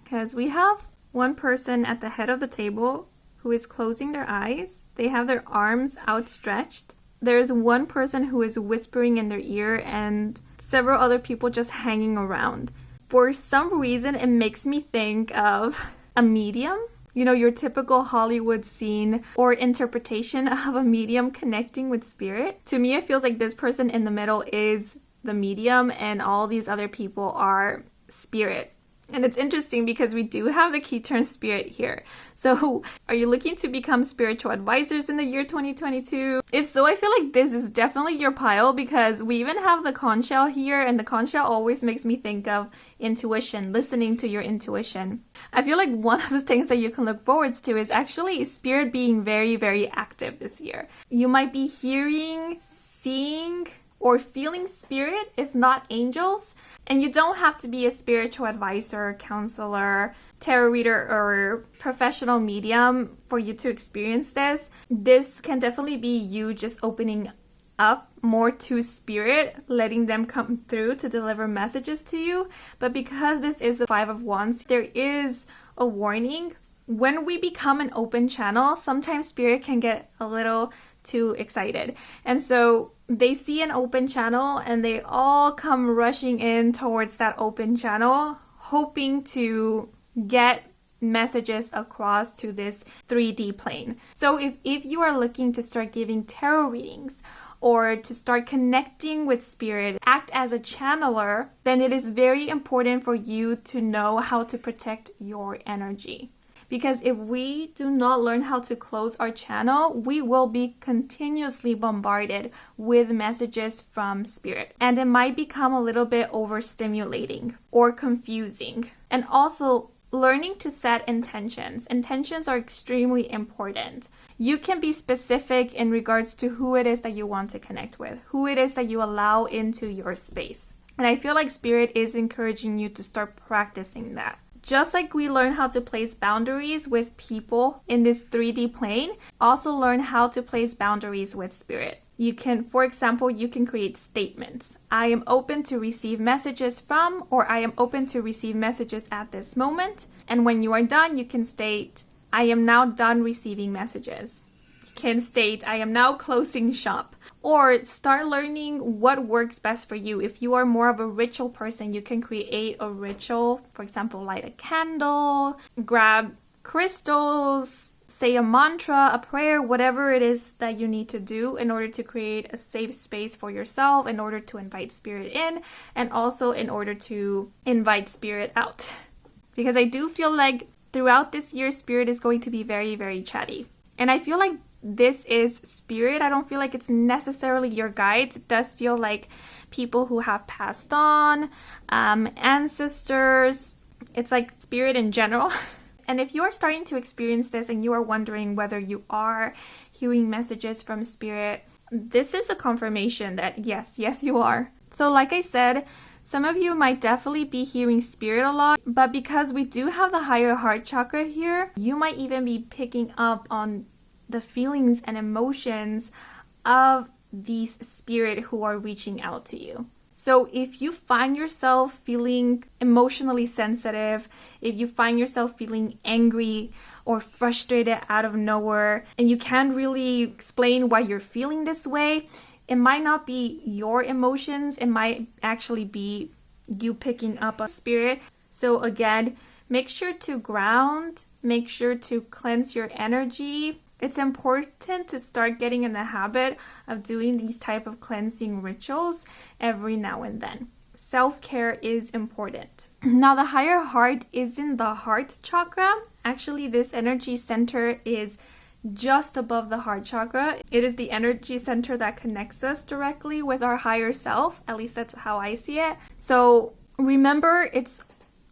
because we have one person at the head of the table who is closing their eyes. They have their arms outstretched. There's one person who is whispering in their ear and several other people just hanging around. For some reason, it makes me think of a medium. You know, your typical Hollywood scene or interpretation of a medium connecting with spirit. To me, it feels like this person in the middle is the medium and all these other people are spirit. And it's interesting because we do have the key term spirit here. So are you looking to become spiritual advisors in the year 2022? If so, I feel like this is definitely your pile because we even have the conch shell here, and the conch shell always makes me think of intuition, listening to your intuition. I feel like one of the things that you can look forward to is actually spirit being very, very active this year. You might be hearing, seeing, or feeling spirit, if not angels. And you don't have to be a spiritual advisor, counselor, tarot reader, or professional medium for you to experience this. This can definitely be you just opening up more to spirit, letting them come through to deliver messages to you. But because this is a Five of Wands, there is a warning. When we become an open channel, sometimes spirit can get a little too excited. And so they see an open channel and they all come rushing in towards that open channel, hoping to get messages across to this 3D plane. So if you are looking to start giving tarot readings or to start connecting with spirit, act as a channeler, then it is very important for you to know how to protect your energy. Because if we do not learn how to close our channel, we will be continuously bombarded with messages from spirit. And it might become a little bit overstimulating or confusing. And also, learning to set intentions. Intentions are extremely important. You can be specific in regards to who it is that you want to connect with, who it is that you allow into your space. And I feel like spirit is encouraging you to start practicing that. Just like we learn how to place boundaries with people in this 3D plane, also learn how to place boundaries with spirit. You can, for example, you can create statements. I am open to receive messages from, or I am open to receive messages at this moment. And when you are done, you can state, I am now done receiving messages. You can state, I am now closing shop. Or start learning what works best for you. If you are more of a ritual person, you can create a ritual. For example, light a candle, grab crystals, say a mantra, a prayer, whatever it is that you need to do in order to create a safe space for yourself, in order to invite spirit in, and also in order to invite spirit out. Because I do feel like throughout this year, spirit is going to be very, very chatty. And I feel like this is spirit. I don't feel like it's necessarily your guides. It does feel like people who have passed on, ancestors. It's like spirit in general. And if you are starting to experience this and you are wondering whether you are hearing messages from spirit, this is a confirmation that yes, you are. So like I said, some of you might definitely be hearing spirit a lot, but because we do have the higher heart chakra here, you might even be picking up on the feelings and emotions of these spirit who are reaching out to you. So if you find yourself feeling emotionally sensitive, if you find yourself feeling angry or frustrated out of nowhere, and you can't really explain why you're feeling this way, it might not be your emotions, it might actually be you picking up a spirit. So again, make sure to ground, make sure to cleanse your energy. It's important to start getting in the habit of doing these type of cleansing rituals every now and then. Self-care is important. Now, the higher heart is in the heart chakra. Actually, this energy center is just above the heart chakra. It is the energy center that connects us directly with our higher self. At least that's how I see it. So remember, it's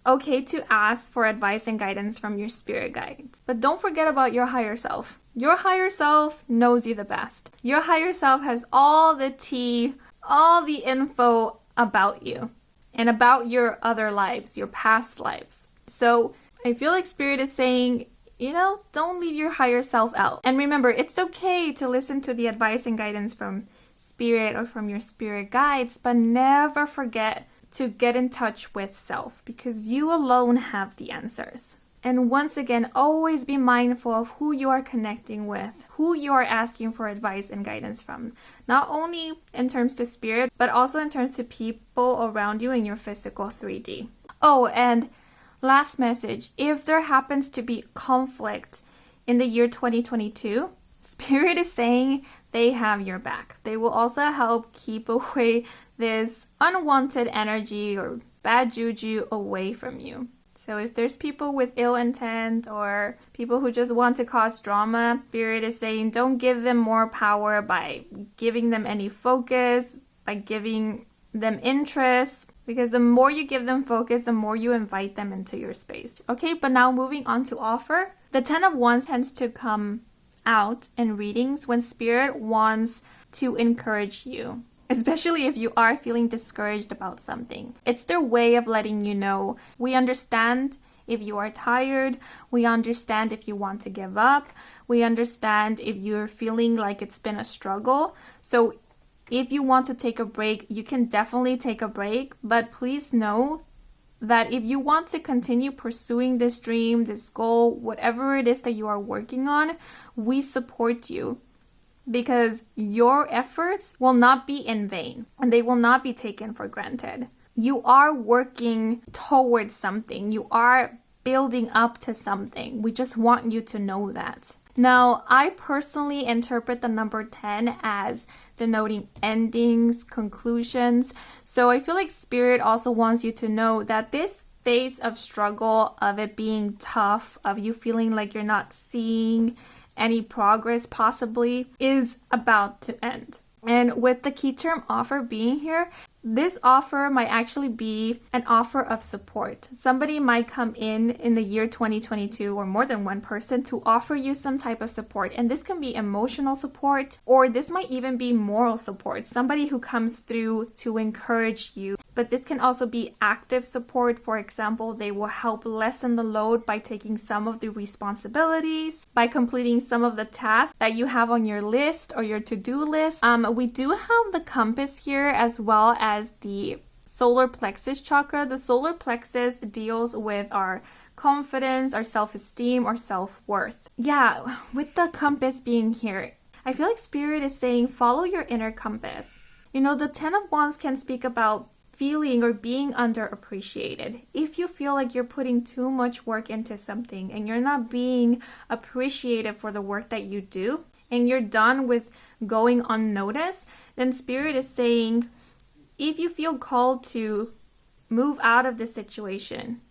okay to ask for advice and guidance from your spirit guides. But don't forget about your higher self. Your higher self knows you the best. Your higher self has all the tea, all the info about you and about your other lives, your past lives. So I feel like spirit is saying, don't leave your higher self out. And remember, it's okay to listen to the advice and guidance from spirit or from your spirit guides, but never forget to get in touch with self, because you alone have the answers. And once again, always be mindful of who you are connecting with, who you are asking for advice and guidance from. Not only in terms to spirit, but also in terms to people around you in your physical 3D. Oh, and last message, if there happens to be conflict in the year 2022, spirit is saying they have your back. They will also help keep away this unwanted energy or bad juju away from you. So if there's people with ill intent or people who just want to cause drama, spirit is saying don't give them more power by giving them any focus, by giving them interest, because the more you give them focus, the more you invite them into your space. Okay, but now moving on to offer. The 10 of Wands tends to come out in readings when spirit wants to encourage you, especially if you are feeling discouraged about something. It's their way of letting you know, we understand if you are tired, we understand if you want to give up, we understand if you're feeling like it's been a struggle. So if you want to take a break, you can definitely take a break, but please know that if you want to continue pursuing this dream, this goal, whatever it is that you are working on, we support you, because your efforts will not be in vain and they will not be taken for granted. You are working towards something. You are building up to something. We just want you to know that. Now, I personally interpret the number 10 as denoting endings, conclusions. So I feel like Spirit also wants you to know that this phase of struggle, of it being tough, of you feeling like you're not seeing any progress possibly, is about to end. And with the key term offer being here, this offer might actually be an offer of support. Somebody might come in the year 2022, or more than one person, to offer you some type of support. And this can be emotional support, or this might even be moral support. Somebody who comes through to encourage you. But this can also be active support. For example, they will help lessen the load by taking some of the responsibilities, by completing some of the tasks that you have on your list or your to-do list. We do have the compass here, as well as the solar plexus chakra. The solar plexus deals with our confidence, our self-esteem, our self-worth. Yeah, with the compass being here, I feel like Spirit is saying follow your inner compass. You know, the 10 of Wands can speak about feeling or being underappreciated. If you feel like you're putting too much work into something and you're not being appreciated for the work that you do, and you're done with going unnoticed, then Spirit is saying, if you feel called to move out of this situation,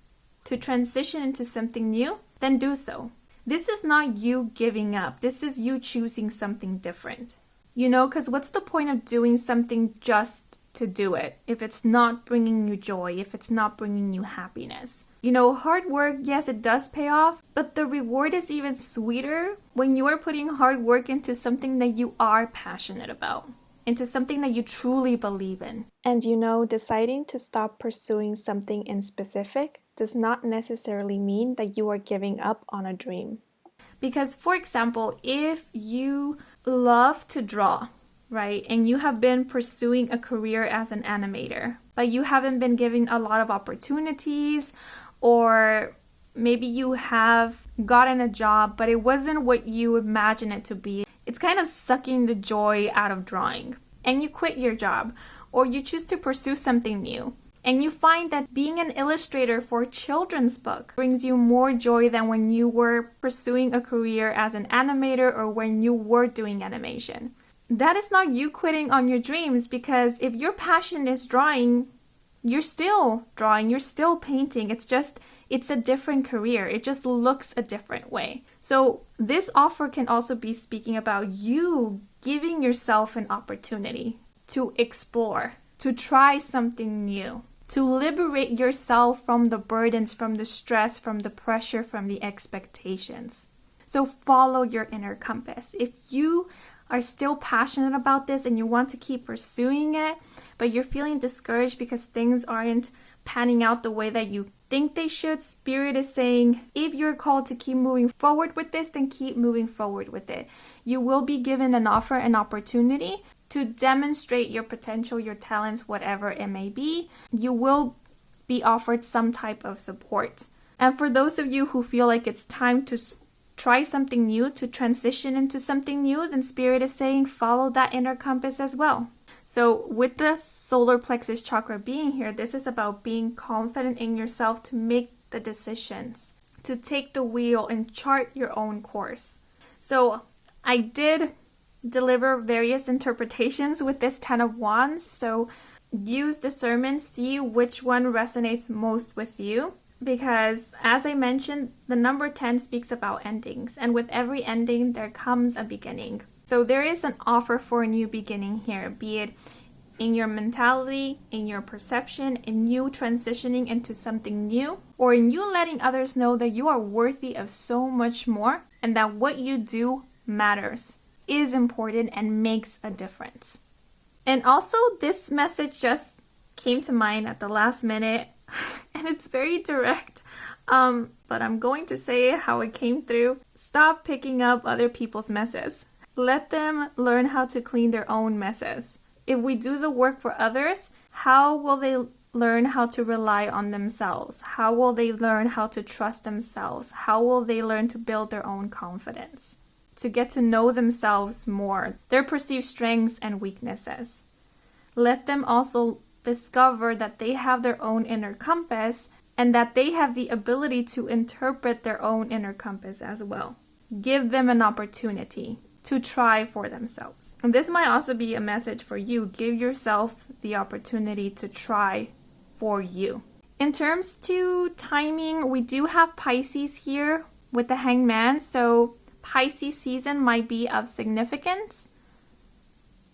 to transition into something new, then do so. This is not you giving up. This is you choosing something different. You know, because what's the point of doing something just to do it if it's not bringing you joy, if it's not bringing you happiness? You know, hard work, yes, it does pay off, but the reward is even sweeter when you are putting hard work into something that you are passionate about, into something that you truly believe in. And you know, deciding to stop pursuing something in specific does not necessarily mean that you are giving up on a dream. Because, for example, if you love to draw, right, and you have been pursuing a career as an animator, but you haven't been given a lot of opportunities, or maybe you have gotten a job, but it wasn't what you imagined it to be. It's kind of sucking the joy out of drawing. And you quit your job, or you choose to pursue something new. And you find that being an illustrator for a children's book brings you more joy than when you were pursuing a career as an animator or when you were doing animation. That is not you quitting on your dreams, because if your passion is drawing, you're still drawing, you're still painting. It's a different career. It just looks a different way. So this offer can also be speaking about you giving yourself an opportunity to explore, to try something new, to liberate yourself from the burdens, from the stress, from the pressure, from the expectations. So follow your inner compass. If you are still passionate about this and you want to keep pursuing it, but you're feeling discouraged because things aren't panning out the way that you think they should, Spirit is saying, if you're called to keep moving forward with this, then keep moving forward with it. You will be given an offer, an opportunity to demonstrate your potential, your talents, whatever it may be. You will be offered some type of support. And for those of you who feel like it's time to try something new, to transition into something new, then Spirit is saying follow that inner compass as well. So with the solar plexus chakra being here, this is about being confident in yourself to make the decisions, to take the wheel and chart your own course. So I did deliver various interpretations with this 10 of Wands. So use discernment, see which one resonates most with you. Because as I mentioned, the number 10 speaks about endings, and with every ending there comes a beginning. So there is an offer for a new beginning here, be it in your mentality, in your perception, in you transitioning into something new, or in you letting others know that you are worthy of so much more, and that what you do matters, is important, and makes a difference. And also, this message just came to mind at the last minute. And it's very direct, but I'm going to say how it came through. Stop picking up other people's messes. Let them learn how to clean their own messes. If we do the work for others, how will they learn how to rely on themselves? How will they learn how to trust themselves? How will they learn to build their own confidence? To get to know themselves more, their perceived strengths and weaknesses. Let them also discover that they have their own inner compass and that they have the ability to interpret their own inner compass as well. Give them an opportunity to try for themselves. And this might also be a message for you. Give yourself the opportunity to try for you. In terms to timing, we do have Pisces here with the Hangman, so Pisces season might be of significance.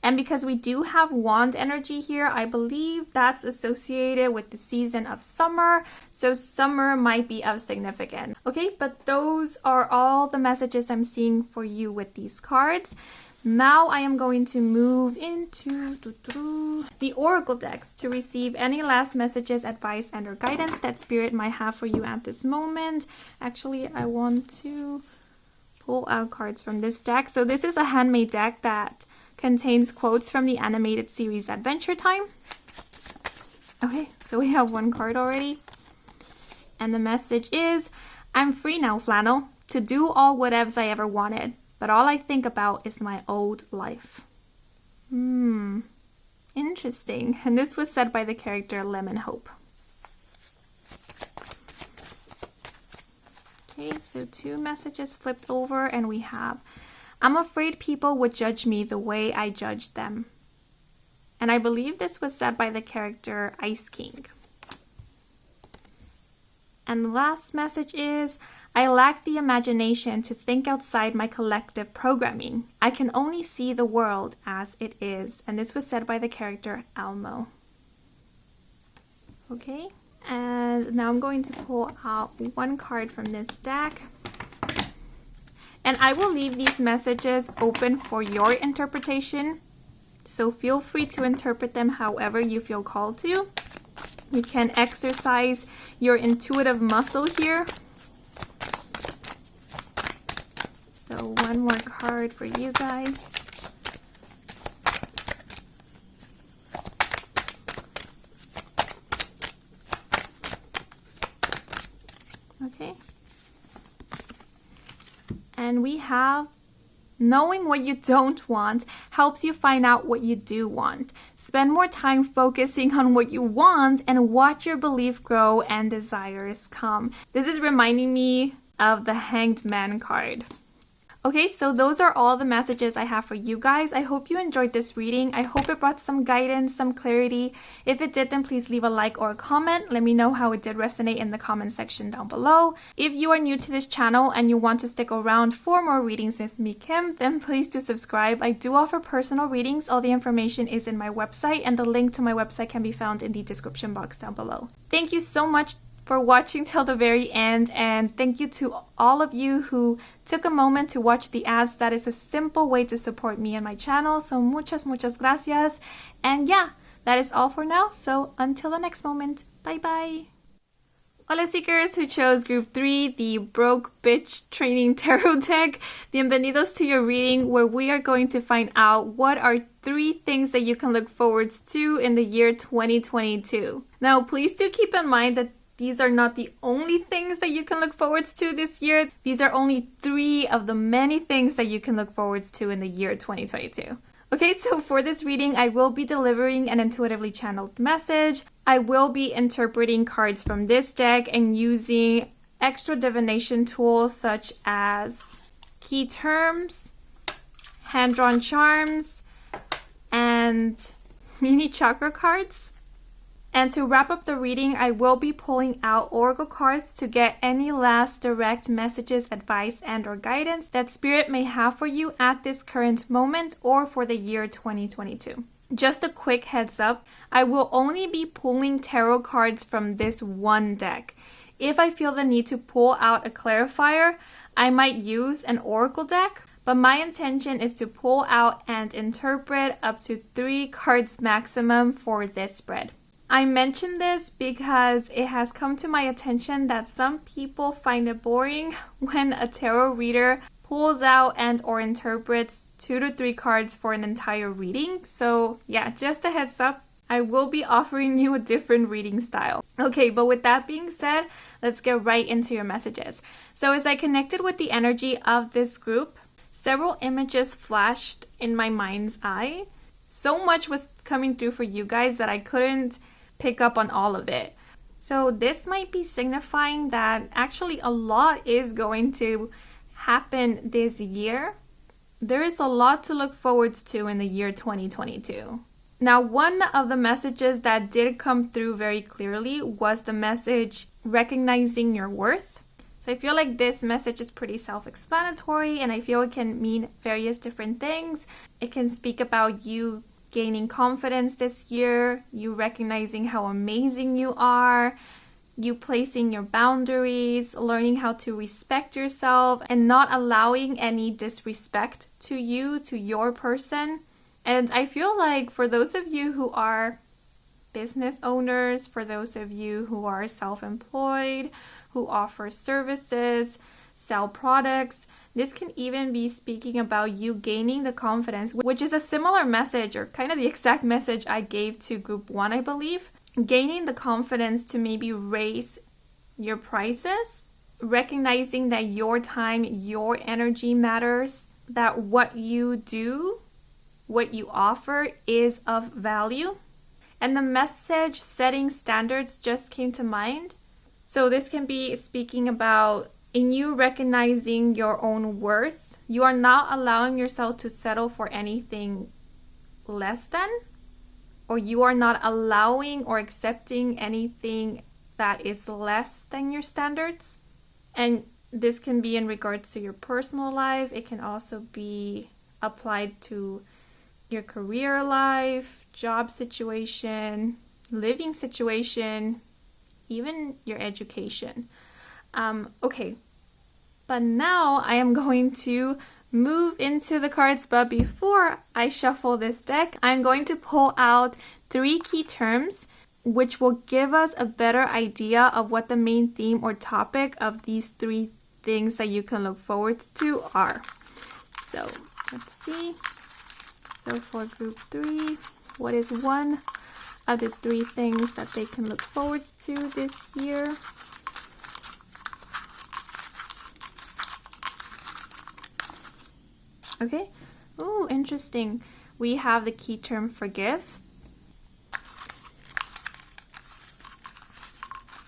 And because we do have wand energy here, I believe that's associated with the season of summer. So summer might be of significance. Okay, but those are all the messages I'm seeing for you with these cards. Now I am going to move into the Oracle decks to receive any last messages, advice, and or guidance that Spirit might have for you at this moment. Actually, I want to pull out cards from this deck. So this is a handmade deck that contains quotes from the animated series Adventure Time. Okay, so we have one card already. And the message is, I'm free now, Flannel, to do all whatevs I ever wanted. But all I think about is my old life. Interesting. And this was said by the character Lemon Hope. Okay, so 2 messages flipped over and we have, I'm afraid people would judge me the way I judged them. And I believe this was said by the character Ice King. And the last message is, I lack the imagination to think outside my collective programming. I can only see the world as it is. And this was said by the character Elmo. Okay, and now I'm going to pull out one card from this deck. And I will leave these messages open for your interpretation. So feel free to interpret them however you feel called to. You can exercise your intuitive muscle here. So one more card for you guys. Okay. And we have, knowing what you don't want helps you find out what you do want. Spend more time focusing on what you want and watch your belief grow and desires come. This is reminding me of the Hanged Man card. Okay, so those are all the messages I have for you guys. I hope you enjoyed this reading. I hope it brought some guidance, some clarity. If it did, then please leave a like or a comment. Let me know how it did resonate in the comment section down below. If you are new to this channel and you want to stick around for more readings with me, Kim, then please do subscribe. I do offer personal readings. All the information is in my website, and the link to my website can be found in the description box down below. Thank you so much for watching till the very end, and thank you to all of you who took a moment to watch the ads. That is a simple way to support me and my channel, so muchas gracias. And yeah, that is all for now, so until the next moment, bye bye. Hola seekers who chose group 3, the Broke Bitch Training Tarot deck. Bienvenidos to your reading, where we are going to find out what are 3 things that you can look forward to in the year 2022. Now, please do keep in mind that these are not the only things that you can look forward to this year. These are only 3 of the many things that you can look forward to in the year 2022. Okay, so for this reading, I will be delivering an intuitively channeled message. I will be interpreting cards from this deck and using extra divination tools such as key terms, hand-drawn charms, and mini chakra cards. And to wrap up the reading, I will be pulling out oracle cards to get any last direct messages, advice, and or guidance that Spirit may have for you at this current moment or for the year 2022. Just a quick heads up, I will only be pulling tarot cards from this one deck. If I feel the need to pull out a clarifier, I might use an oracle deck, but my intention is to pull out and interpret up to 3 cards maximum for this spread. I mention this because it has come to my attention that some people find it boring when a tarot reader pulls out and or interprets 2 to 3 cards for an entire reading. So yeah, just a heads up, I will be offering you a different reading style. Okay, but with that being said, let's get right into your messages. So as I connected with the energy of this group, several images flashed in my mind's eye. So much was coming through for you guys that I couldn't pick up on all of it. So this might be signifying that actually a lot is going to happen this year. There is a lot to look forward to in the year 2022. Now, one of the messages that did come through very clearly was the message recognizing your worth. So I feel like this message is pretty self-explanatory, and I feel it can mean various different things. It can speak about you gaining confidence this year, you recognizing how amazing you are, you placing your boundaries, learning how to respect yourself, and not allowing any disrespect to you, to your person. And I feel like for those of you who are business owners, for those of you who are self-employed, who offer services, sell products, this can even be speaking about you gaining the confidence, which is a similar message, or kind of the exact message I gave to group 1, I believe. Gaining the confidence to maybe raise your prices, recognizing that your time, your energy matters, that what you do, what you offer is of value. And the message setting standards just came to mind. So this can be speaking about in you recognizing your own worth. You are not allowing yourself to settle for anything less than, or you are not allowing or accepting anything that is less than your standards. And this can be in regards to your personal life. It can also be applied to your career life, job situation, living situation, even your education. Okay, but now I am going to move into the cards, but before I shuffle this deck, I'm going to pull out 3 key terms which will give us a better idea of what the main theme or topic of these 3 things that you can look forward to are. So let's see. So for group 3, what is one of the 3 things that they can look forward to this year? Okay. Oh, interesting. We have the key term forgive. Let's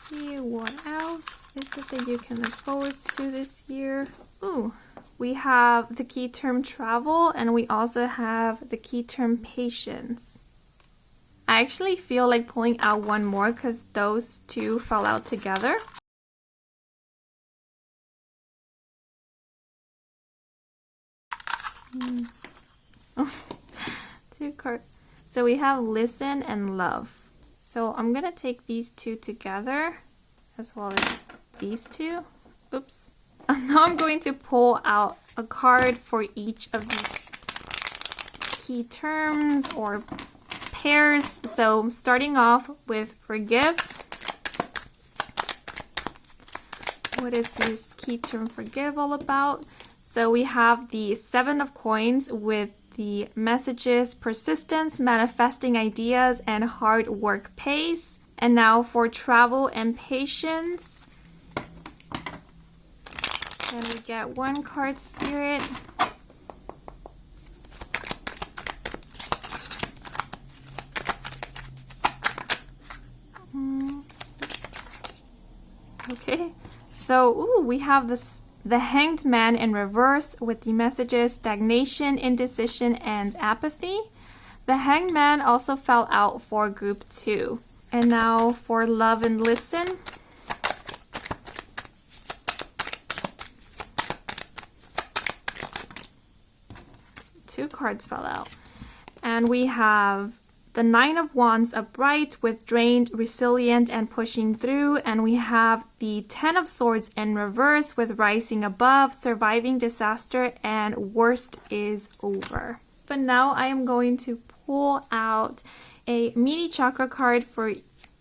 see, what else is it that you can look forward to this year? Ooh, we have the key term travel, and we also have the key term patience. I actually feel like pulling out one more because those 2 fell out together. Oh, 2 cards. So we have listen and love. So I'm going to take these 2 together as well as these 2. Oops. And now I'm going to pull out a card for each of these key terms or pairs. So starting off with forgive. What is this key term forgive all about? So we have the 7 of coins with the messages persistence, manifesting ideas, and hard work pays. And now for travel and patience. Can we get 1 card, Spirit? Okay, so we have the Hanged Man in reverse with the messages stagnation, indecision, and apathy. The Hanged Man also fell out for group 2. And now for love and listen. Two cards fell out. And we have the 9 of Wands upright with drained, resilient, and pushing through. And we have the 10 of Swords in reverse with rising above, surviving disaster, and worst is over. But now I am going to pull out a mini chakra card for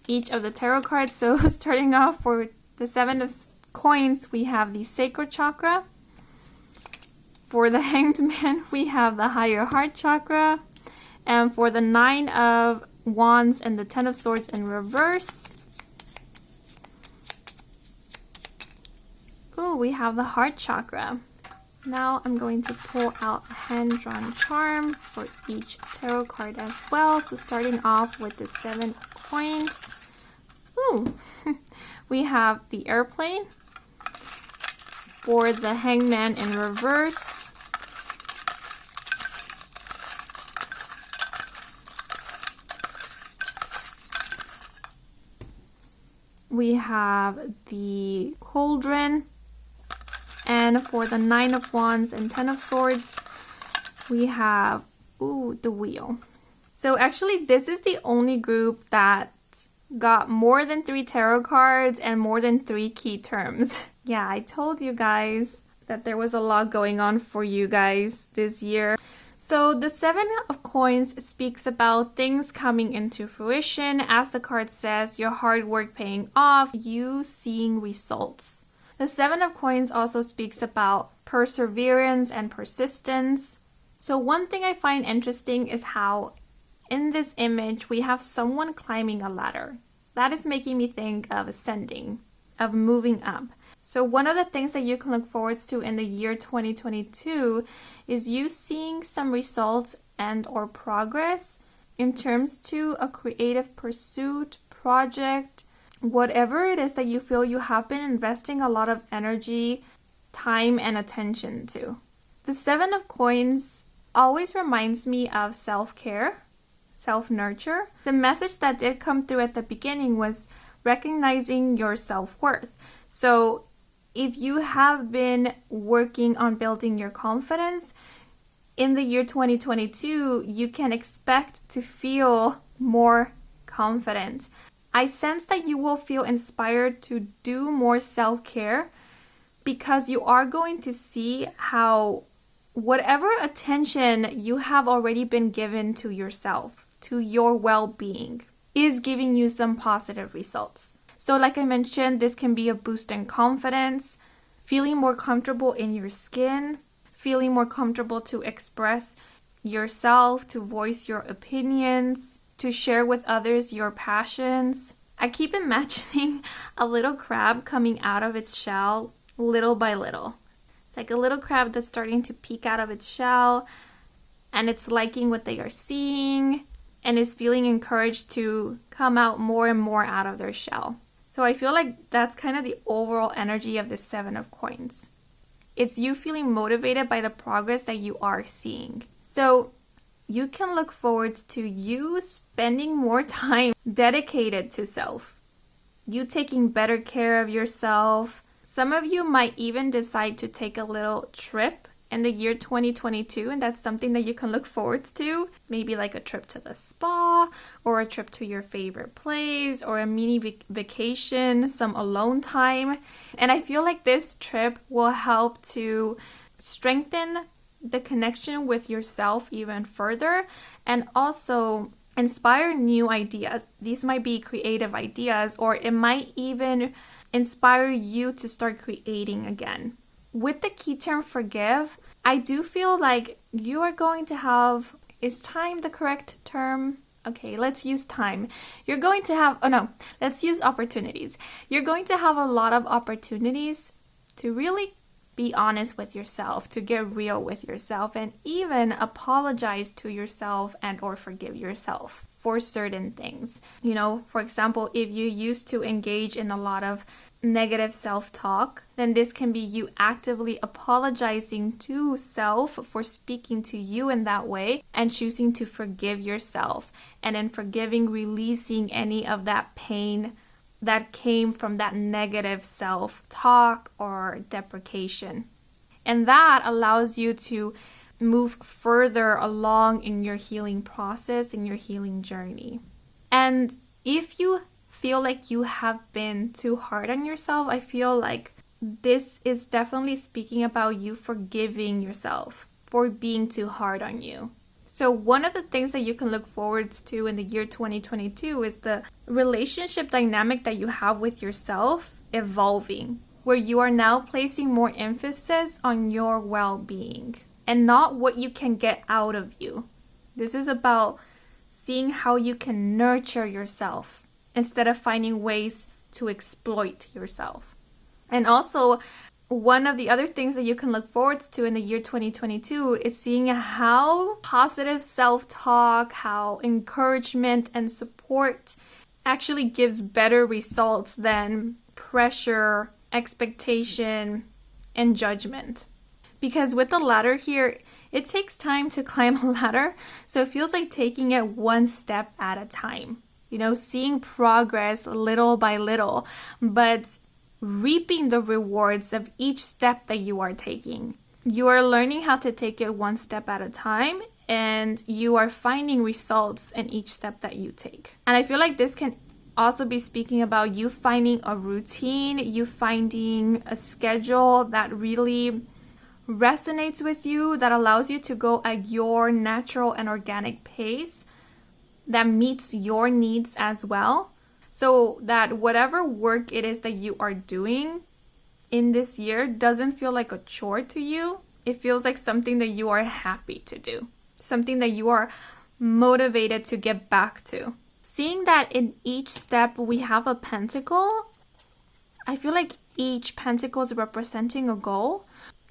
each of the tarot cards. So starting off for the 7 of coins, we have the sacral chakra. For the Hanged Man, we have the higher heart chakra. And for the 9 of Wands and the 10 of Swords in reverse, we have the heart chakra. Now I'm going to pull out a hand-drawn charm for each tarot card as well. So starting off with the 7 of coins. Ooh, we have the Airplane. For the Hangman in reverse, we have the Cauldron, and for the Nine of Wands and Ten of Swords, we have, the Wheel. So actually, this is the only group that got more than 3 tarot cards and more than 3 key terms. Yeah, I told you guys that there was a lot going on for you guys this year. So the Seven of Coins speaks about things coming into fruition. As the card says, your hard work paying off, you seeing results. The Seven of Coins also speaks about perseverance and persistence. So one thing I find interesting is how in this image we have someone climbing a ladder. That is making me think of ascending, of moving up. So one of the things that you can look forward to in the year 2022 is you seeing some results and or progress in terms to a creative pursuit, project, whatever it is that you feel you have been investing a lot of energy, time, and attention to. The Seven of Coins always reminds me of self-care, self-nurture. The message that did come through at the beginning was recognizing your self-worth. So if you have been working on building your confidence, in the year 2022, you can expect to feel more confident. I sense that you will feel inspired to do more self-care because you are going to see how whatever attention you have already been given to yourself, to your well-being, is giving you some positive results. So like I mentioned, this can be a boost in confidence, feeling more comfortable in your skin, feeling more comfortable to express yourself, to voice your opinions, to share with others your passions. I keep imagining a little crab coming out of its shell little by little. It's like a little crab that's starting to peek out of its shell and it's liking what they are seeing and is feeling encouraged to come out more and more out of their shell. So I feel like that's kind of the overall energy of the Seven of Coins. It's you feeling motivated by the progress that you are seeing. So you can look forward to you spending more time dedicated to self. You taking better care of yourself. Some of you might even decide to take a little trip in the year 2022, and that's something that you can look forward to. Maybe like a trip to the spa, or a trip to your favorite place, or a mini vacation, some alone time. And I feel like this trip will help to strengthen the connection with yourself even further, and also inspire new ideas. These might be creative ideas, or it might even inspire you to start creating again. With the key term forgive, I do feel like you are going to have, is time the correct term? Okay, let's use time. You're going to have, let's use opportunities. You're going to have a lot of opportunities to really be honest with yourself, to get real with yourself, and even apologize to yourself and or forgive yourself for certain things. You know, for example, if you used to engage in a lot of negative self-talk, then this can be you actively apologizing to self for speaking to you in that way and choosing to forgive yourself. And in forgiving, releasing any of that pain that came from that negative self-talk or deprecation. And that allows you to move further along in your healing process, in your healing journey. And if you feel like you have been too hard on yourself, I feel like this is definitely speaking about you forgiving yourself for being too hard on you. So one of the things that you can look forward to in the year 2022 is the relationship dynamic that you have with yourself evolving, where you are now placing more emphasis on your well-being and not what you can get out of you. This is about seeing how you can nurture yourself instead of finding ways to exploit yourself. And also, one of the other things that you can look forward to in the year 2022 is seeing how positive self-talk, how encouragement and support actually gives better results than pressure, expectation, and judgment. Because with the ladder here, it takes time to climb a ladder, so it feels like taking it one step at a time. You know, seeing progress little by little, but reaping the rewards of each step that you are taking. You are learning how to take it one step at a time, and you are finding results in each step that you take. And I feel like this can also be speaking about you finding a routine, you finding a schedule that really resonates with you, that allows you to go at your natural and organic pace, that meets your needs as well. So that whatever work it is that you are doing in this year doesn't feel like a chore to you. It feels like something that you are happy to do, something that you are motivated to get back to. Seeing that in each step we have a pentacle, I feel like each pentacle is representing a goal.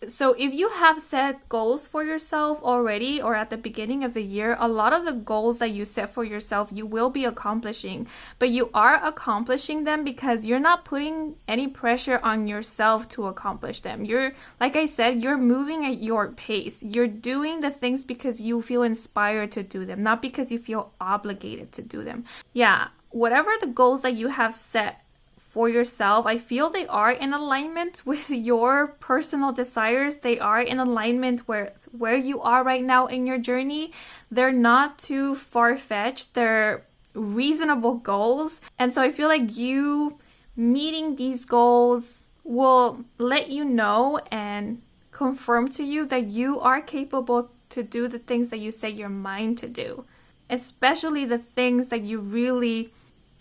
So if you have set goals for yourself already or at the beginning of the year, a lot of the goals that you set for yourself, you will be accomplishing. But you are accomplishing them because you're not putting any pressure on yourself to accomplish them. You're, like I said, you're moving at your pace. You're doing the things because you feel inspired to do them, not because you feel obligated to do them. Yeah, whatever the goals that you have set for yourself, I feel they are in alignment with your personal desires. They are in alignment with where you are right now in your journey. They're not too far-fetched. They're reasonable goals. And so I feel like you meeting these goals will let you know and confirm to you that you are capable to do the things that you set your mind to do, especially the things that you really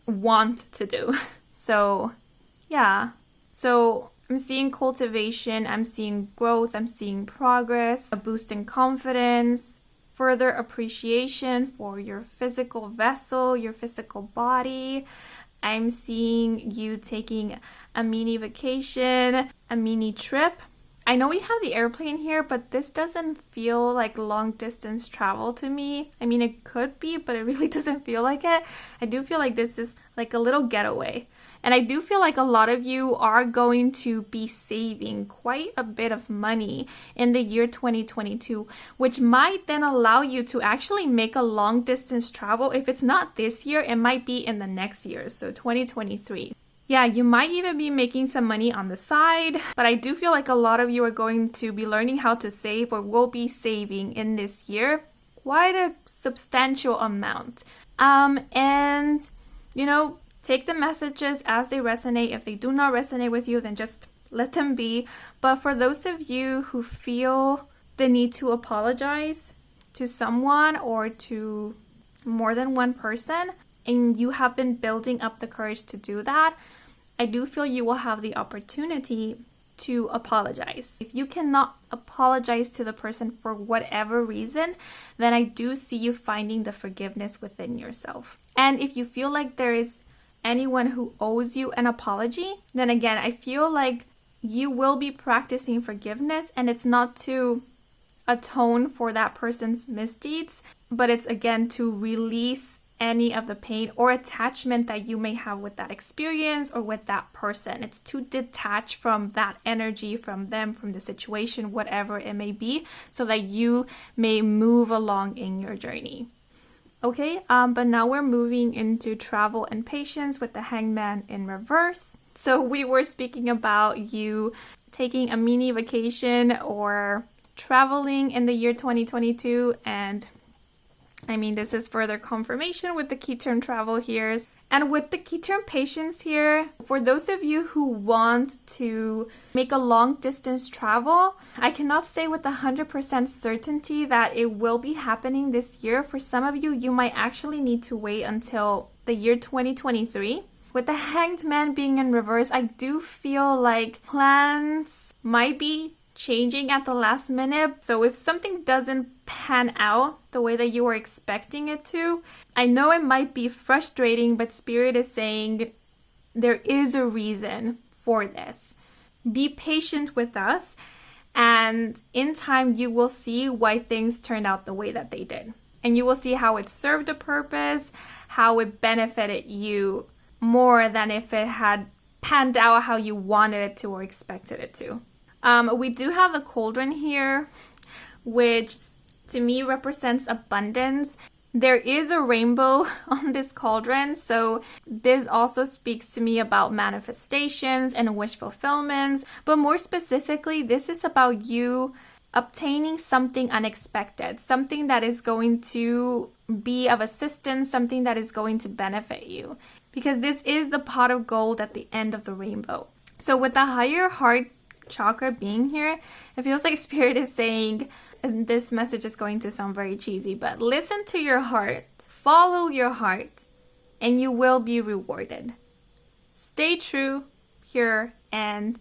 want to do. So, yeah. So, I'm seeing cultivation, I'm seeing growth, I'm seeing progress, a boost in confidence, further appreciation for your physical vessel, your physical body. I'm seeing you taking a mini vacation, a mini trip. I know we have the airplane here, but this doesn't feel like long distance travel to me. I mean, it could be, but it really doesn't feel like it. I do feel like this is like a little getaway. And I do feel like a lot of you are going to be saving quite a bit of money in the year 2022, which might then allow you to actually make a long distance travel. If it's not this year, it might be in the next year, so 2023. Yeah, you might even be making some money on the side, but I do feel like a lot of you are going to be learning how to save or will be saving in this year quite a substantial amount. And, you know, take the messages as they resonate. If they do not resonate with you, then just let them be. But for those of you who feel the need to apologize to someone or to more than one person, and you have been building up the courage to do that, I do feel you will have the opportunity to apologize. If you cannot apologize to the person for whatever reason, then I do see you finding the forgiveness within yourself. And if you feel like there is anyone who owes you an apology, then again, I feel like you will be practicing forgiveness, and it's not to atone for that person's misdeeds, but it's again to release any of the pain or attachment that you may have with that experience or with that person. It's to detach from that energy, from them, from the situation, whatever it may be, so that you may move along in your journey. Okay, but now we're moving into travel and patience with the Hangman in reverse. So we were speaking about you taking a mini vacation or traveling in the year 2022, and I mean, this is further confirmation with the key term travel here. And with the key term patience here, for those of you who want to make a long distance travel, I cannot say with 100% certainty that it will be happening this year. For some of you, you might actually need to wait until the year 2023. With the Hanged Man being in reverse, I do feel like plans might be changing at the last minute. So if something doesn't pan out the way that you were expecting it to, I know it might be frustrating, but Spirit is saying there is a reason for this. Be patient with us, and in time you will see why things turned out the way that they did. And you will see how it served a purpose, how it benefited you more than if it had panned out how you wanted it to or expected it to. We do have the cauldron here, which to me represents abundance. There is a rainbow on this cauldron, so this also speaks to me about manifestations and wish fulfillments. But more specifically, this is about you obtaining something unexpected, something that is going to be of assistance, something that is going to benefit you. Because this is the pot of gold at the end of the rainbow. So with the higher heart chakra being here, it feels like Spirit is saying, and this message is going to sound very cheesy, but listen to your heart, follow your heart, and you will be rewarded. Stay true, pure, and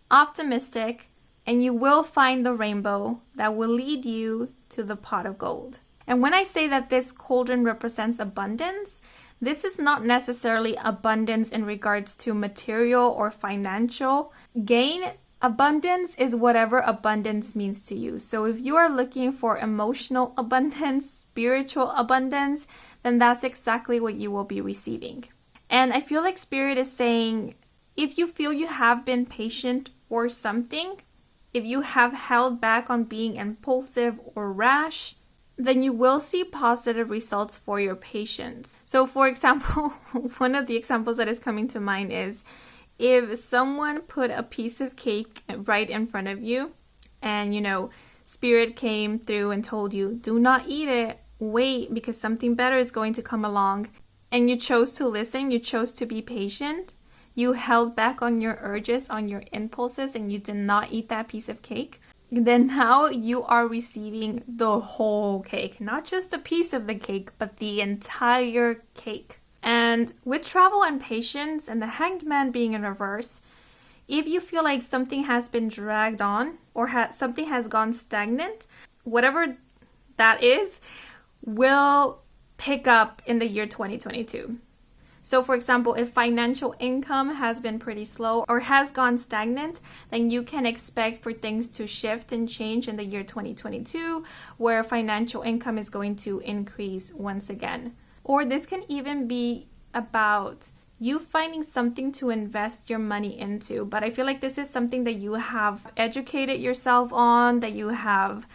optimistic, and you will find the rainbow that will lead you to the pot of gold. And when I say that this cauldron represents abundance, this is not necessarily abundance in regards to material or financial gain. Abundance is whatever abundance means to you. So if you are looking for emotional abundance, spiritual abundance, then that's exactly what you will be receiving. And I feel like Spirit is saying, if you feel you have been patient for something, if you have held back on being impulsive or rash, then you will see positive results for your patience. So for example, one of the examples that is coming to mind is if someone put a piece of cake right in front of you and, Spirit came through and told you, do not eat it, wait, because something better is going to come along. And you chose to listen, you chose to be patient. You held back on your urges, on your impulses, and you did not eat that piece of cake. Then now you are receiving the whole cake, not just a piece of the cake, but the entire cake. And with travel and patience and the Hanged Man being in reverse, if you feel like something has been dragged on or something has gone stagnant, whatever that is, will pick up in the year 2022. So for example, if financial income has been pretty slow or has gone stagnant, then you can expect for things to shift and change in the year 2022, where financial income is going to increase once again. Or this can even be about you finding something to invest your money into. But I feel like this is something that you have educated yourself on, that you have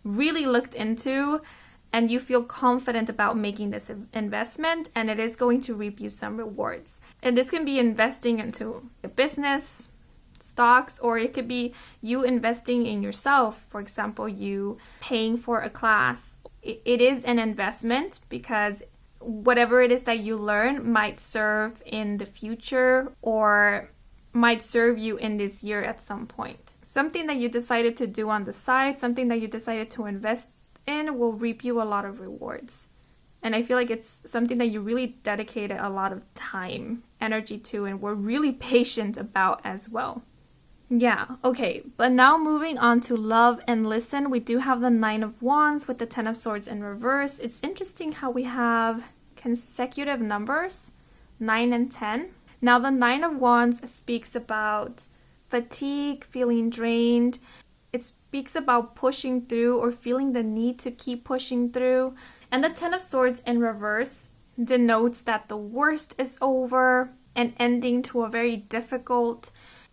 really looked into, and you feel confident about making this investment, and it is going to reap you some rewards. And this can be investing into a business, stocks, or it could be you investing in yourself. For example, you paying for a class. It is an investment because whatever it is that you learn might serve in the future or might serve you in this year at some point. Something that you decided to do on the side, something that you decided to invest in will reap you a lot of rewards. And I feel like it's something that you really dedicated a lot of time, energy to, and were really patient about as well. Yeah, okay, but now moving on to love and listen, we do have the 9 of Wands with the 10 of Swords in reverse. It's interesting how we have consecutive numbers, 9 and 10. Now the 9 of Wands speaks about fatigue, feeling drained. It speaks about pushing through or feeling the need to keep pushing through. And the 10 of Swords in reverse denotes that the worst is over and ending to a very difficult,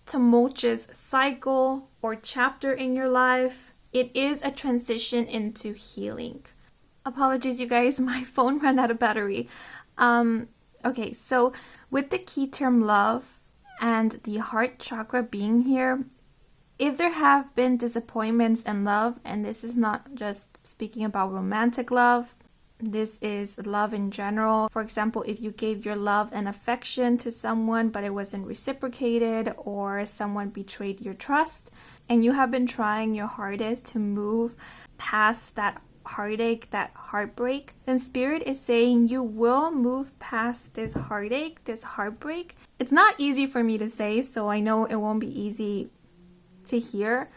tumultuous cycle or chapter in your life. It is a transition into healing. Apologies, you guys, my phone ran out of battery. Okay, so with the key term love and the heart chakra being here, if there have been disappointments in love, and this is not just speaking about romantic love, this is love in general. For example, if you gave your love and affection to someone, but it wasn't reciprocated, or someone betrayed your trust, and you have been trying your hardest to move past that heartache, that heartbreak, then Spirit is saying you will move past this heartache, this heartbreak. It's not easy for me to say, so I know it won't be easy to hear.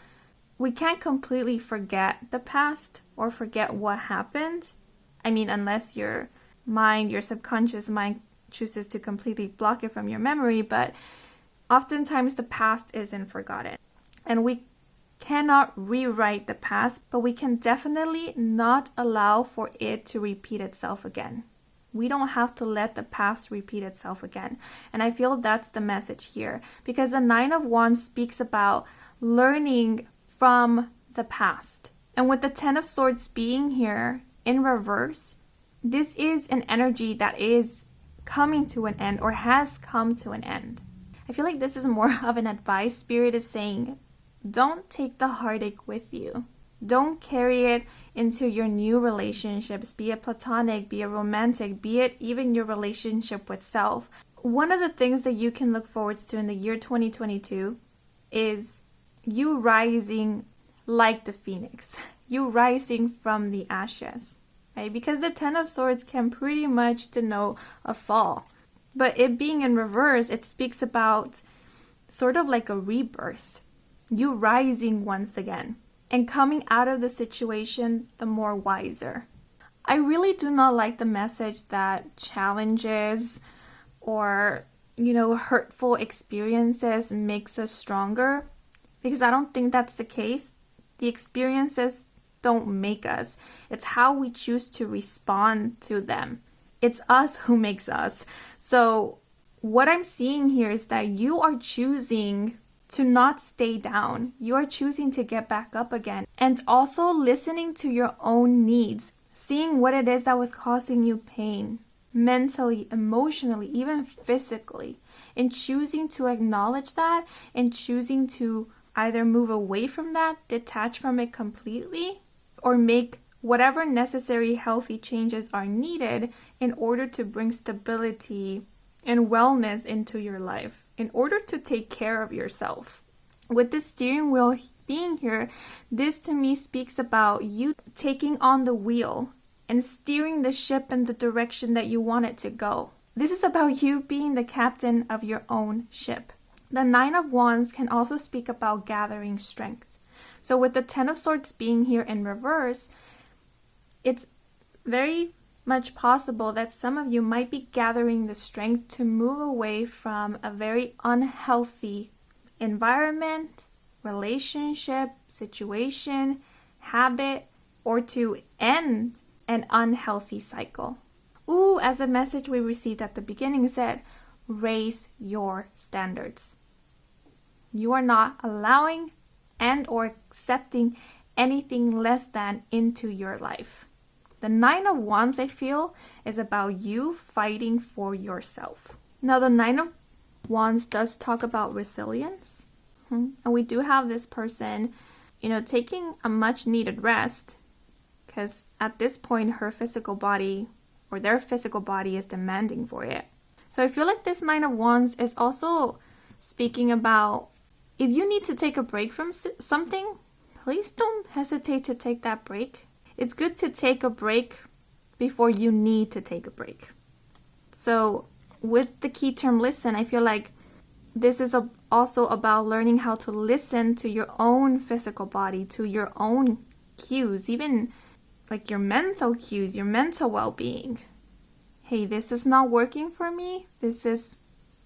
We can't completely forget the past or forget what happened. I mean, unless your mind, your subconscious mind chooses to completely block it from your memory, but oftentimes the past isn't forgotten. And we cannot rewrite the past, but we can definitely not allow for it to repeat itself again. We don't have to let the past repeat itself again. And I feel that's the message here, because the Nine of Wands speaks about learning from the past. And with the Ten of Swords being here in reverse, this is an energy that is coming to an end or has come to an end. I feel like this is more of an advice. Spirit is saying, don't take the heartache with you. Don't carry it into your new relationships, be it platonic, be it romantic, be it even your relationship with self. One of the things that you can look forward to in the year 2022 is you rising like the phoenix, you rising from the ashes. Right? Because the Ten of Swords can pretty much denote a fall. But it being in reverse, it speaks about sort of like a rebirth. You rising once again and coming out of the situation the more wiser. I really do not like the message that challenges or, hurtful experiences makes us stronger, because I don't think that's the case. The experiences don't make us. It's how we choose to respond to them. It's us who makes us. So what I'm seeing here is that you are choosing to not stay down. You are choosing to get back up again. And also listening to your own needs. Seeing what it is that was causing you pain. Mentally, emotionally, even physically. And choosing to acknowledge that. And choosing to either move away from that, detach from it completely, or make whatever necessary healthy changes are needed in order to bring stability and wellness into your life, in order to take care of yourself. With the steering wheel being here, this to me speaks about you taking on the wheel and steering the ship in the direction that you want it to go. This is about you being the captain of your own ship. The Nine of Wands can also speak about gathering strength. So with the Ten of Swords being here in reverse, it's very much possible that some of you might be gathering the strength to move away from a very unhealthy environment, relationship, situation, habit, or to end an unhealthy cycle. Ooh, as a message we received at the beginning said, raise your standards. You are not allowing and or accepting anything less than into your life. The Nine of Wands, I feel, is about you fighting for yourself. Now, the Nine of Wands does talk about resilience. And we do have this person, taking a much needed rest, because at this point, her physical body or their physical body is demanding for it. So I feel like this Nine of Wands is also speaking about if you need to take a break from something, please don't hesitate to take that break. It's good to take a break before you need to take a break. So with the key term listen, I feel like this is also about learning how to listen to your own physical body, to your own cues, even like your mental cues, your mental well-being. Hey, this is not working for me. This is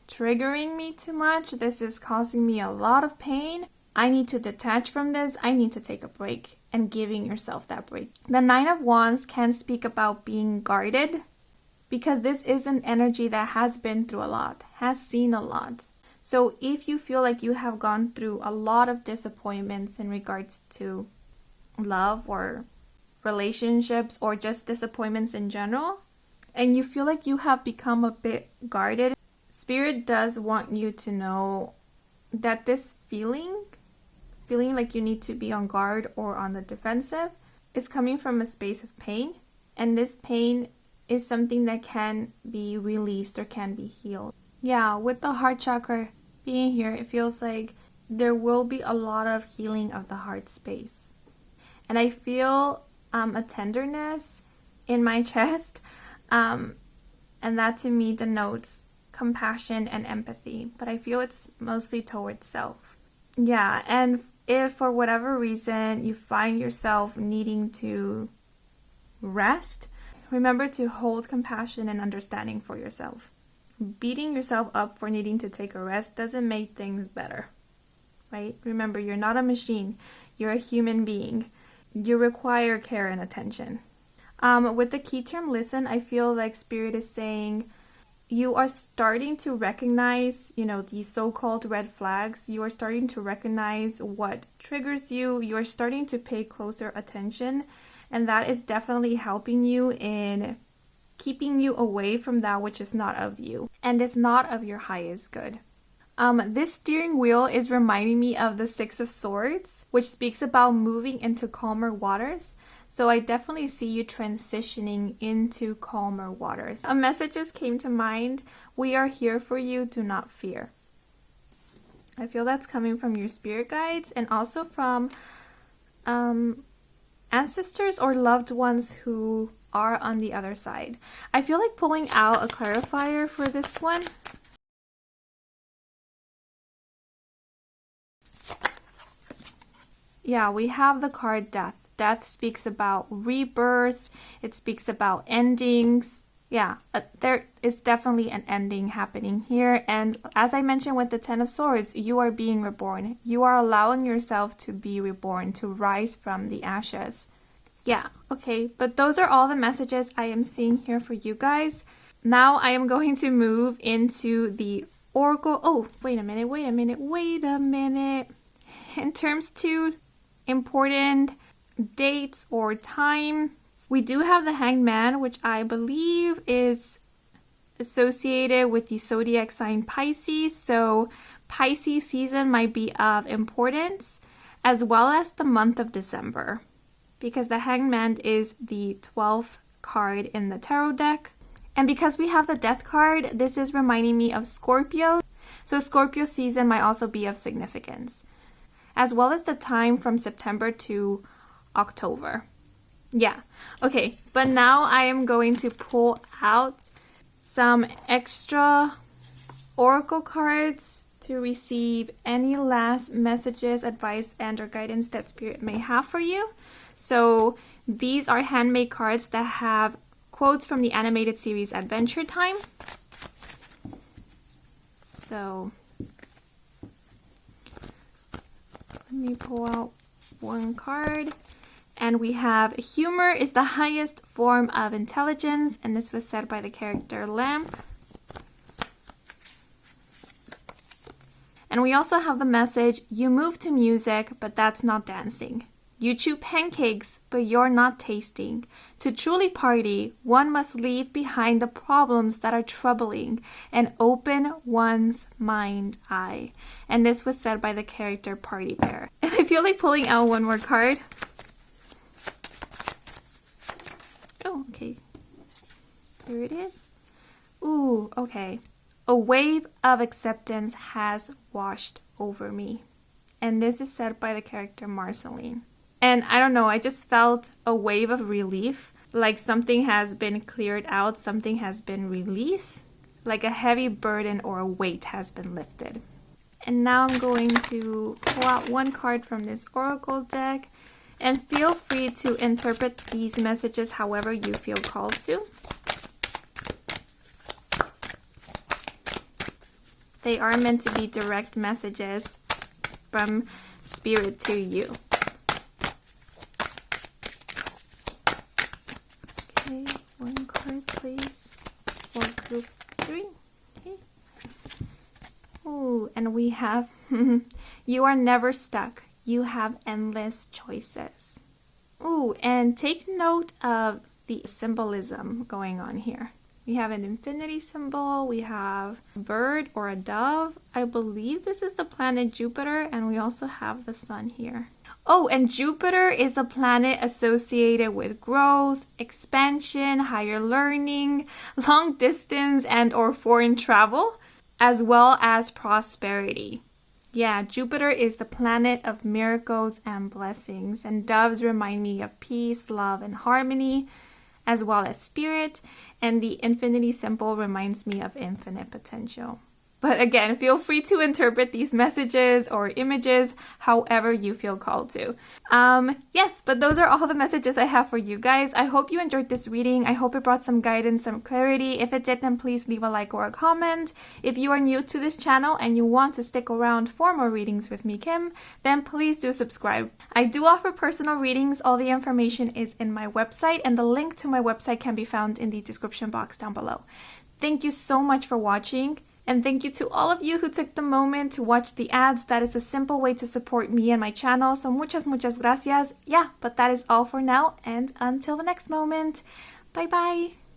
triggering me too much. This is causing me a lot of pain. I need to detach from this. I need to take a break, and giving yourself that break. The Nine of Wands can speak about being guarded, because this is an energy that has been through a lot, has seen a lot. So if you feel like you have gone through a lot of disappointments in regards to love or relationships or just disappointments in general, and you feel like you have become a bit guarded, Spirit does want you to know that this feeling like you need to be on guard or on the defensive is coming from a space of pain. And this pain is something that can be released or can be healed. Yeah, with the heart chakra being here, it feels like there will be a lot of healing of the heart space. And I feel a tenderness in my chest. And that to me denotes compassion and empathy. But I feel it's mostly towards self. Yeah, and if for whatever reason you find yourself needing to rest, remember to hold compassion and understanding for yourself. Beating yourself up for needing to take a rest doesn't make things better. right? Remember, you're not a machine. You're a human being. You require care and attention. With the key term listen, I feel like Spirit is saying you are starting to recognize, these so-called red flags. You are starting to recognize what triggers you. You are starting to pay closer attention. And that is definitely helping you in keeping you away from that which is not of you and is not of your highest good. This steering wheel is reminding me of the Six of Swords, which speaks about moving into calmer waters. So I definitely see you transitioning into calmer waters. A message just came to mind. We are here for you. Do not fear. I feel that's coming from your spirit guides and also from ancestors or loved ones who are on the other side. I feel like pulling out a clarifier for this one. Yeah, we have the card Death. Death speaks about rebirth. It speaks about endings. Yeah, there is definitely an ending happening here. And as I mentioned with the Ten of Swords, you are being reborn. You are allowing yourself to be reborn, to rise from the ashes. Yeah, okay, but those are all the messages I am seeing here for you guys. Now I am going to move into the Oracle. Oh, wait a minute. In terms to important dates or time, we do have the Hanged Man, which I believe is associated with the zodiac sign Pisces. So Pisces season might be of importance, as well as the month of December, because the Hanged Man is the 12th card in the tarot deck. And because we have the Death card, this is reminding me of Scorpio. So Scorpio season might also be of significance, as well as the time from September to October. Yeah, okay, but now I am going to pull out some extra oracle cards to receive any last messages, advice, and or guidance that Spirit may have for you. So these are handmade cards that have quotes from the animated series Adventure Time. So let me pull out one card. And we have humor is the highest form of intelligence. And this was said by the character Lamp. And we also have the message, you move to music, but that's not dancing. You chew pancakes, but you're not tasting. To truly party, one must leave behind the problems that are troubling and open one's mind eye. And this was said by the character Party Bear. And I feel like pulling out one more card. Oh, okay. Here it is. Ooh, okay. A wave of acceptance has washed over me. And this is said by the character Marceline. And I don't know, I just felt a wave of relief, like something has been cleared out, something has been released, like a heavy burden or a weight has been lifted. And now I'm going to pull out one card from this oracle deck, and feel free to interpret these messages however you feel called to. They are meant to be direct messages from Spirit to you. Okay, one card please for group 3. Okay. Ooh, and we have you are never stuck. You have endless choices. Ooh, and take note of the symbolism going on here. We have an infinity symbol, we have a bird or a dove. I believe this is the planet Jupiter, and we also have the sun here. Oh, and Jupiter is a planet associated with growth, expansion, higher learning, long distance and or foreign travel, as well as prosperity. Yeah, Jupiter is the planet of miracles and blessings, and doves remind me of peace, love, and harmony, as well as spirit, and the infinity symbol reminds me of infinite potential. But again, feel free to interpret these messages or images however you feel called to. Yes, but those are all the messages I have for you guys. I hope you enjoyed this reading. I hope it brought some guidance, some clarity. If it did, then please leave a like or a comment. If you are new to this channel and you want to stick around for more readings with me, Kim, then please do subscribe. I do offer personal readings. All the information is in my website, and the link to my website can be found in the description box down below. Thank you so much for watching. And thank you to all of you who took the moment to watch the ads. That is a simple way to support me and my channel. So muchas gracias. Yeah, but that is all for now. And until the next moment, bye bye.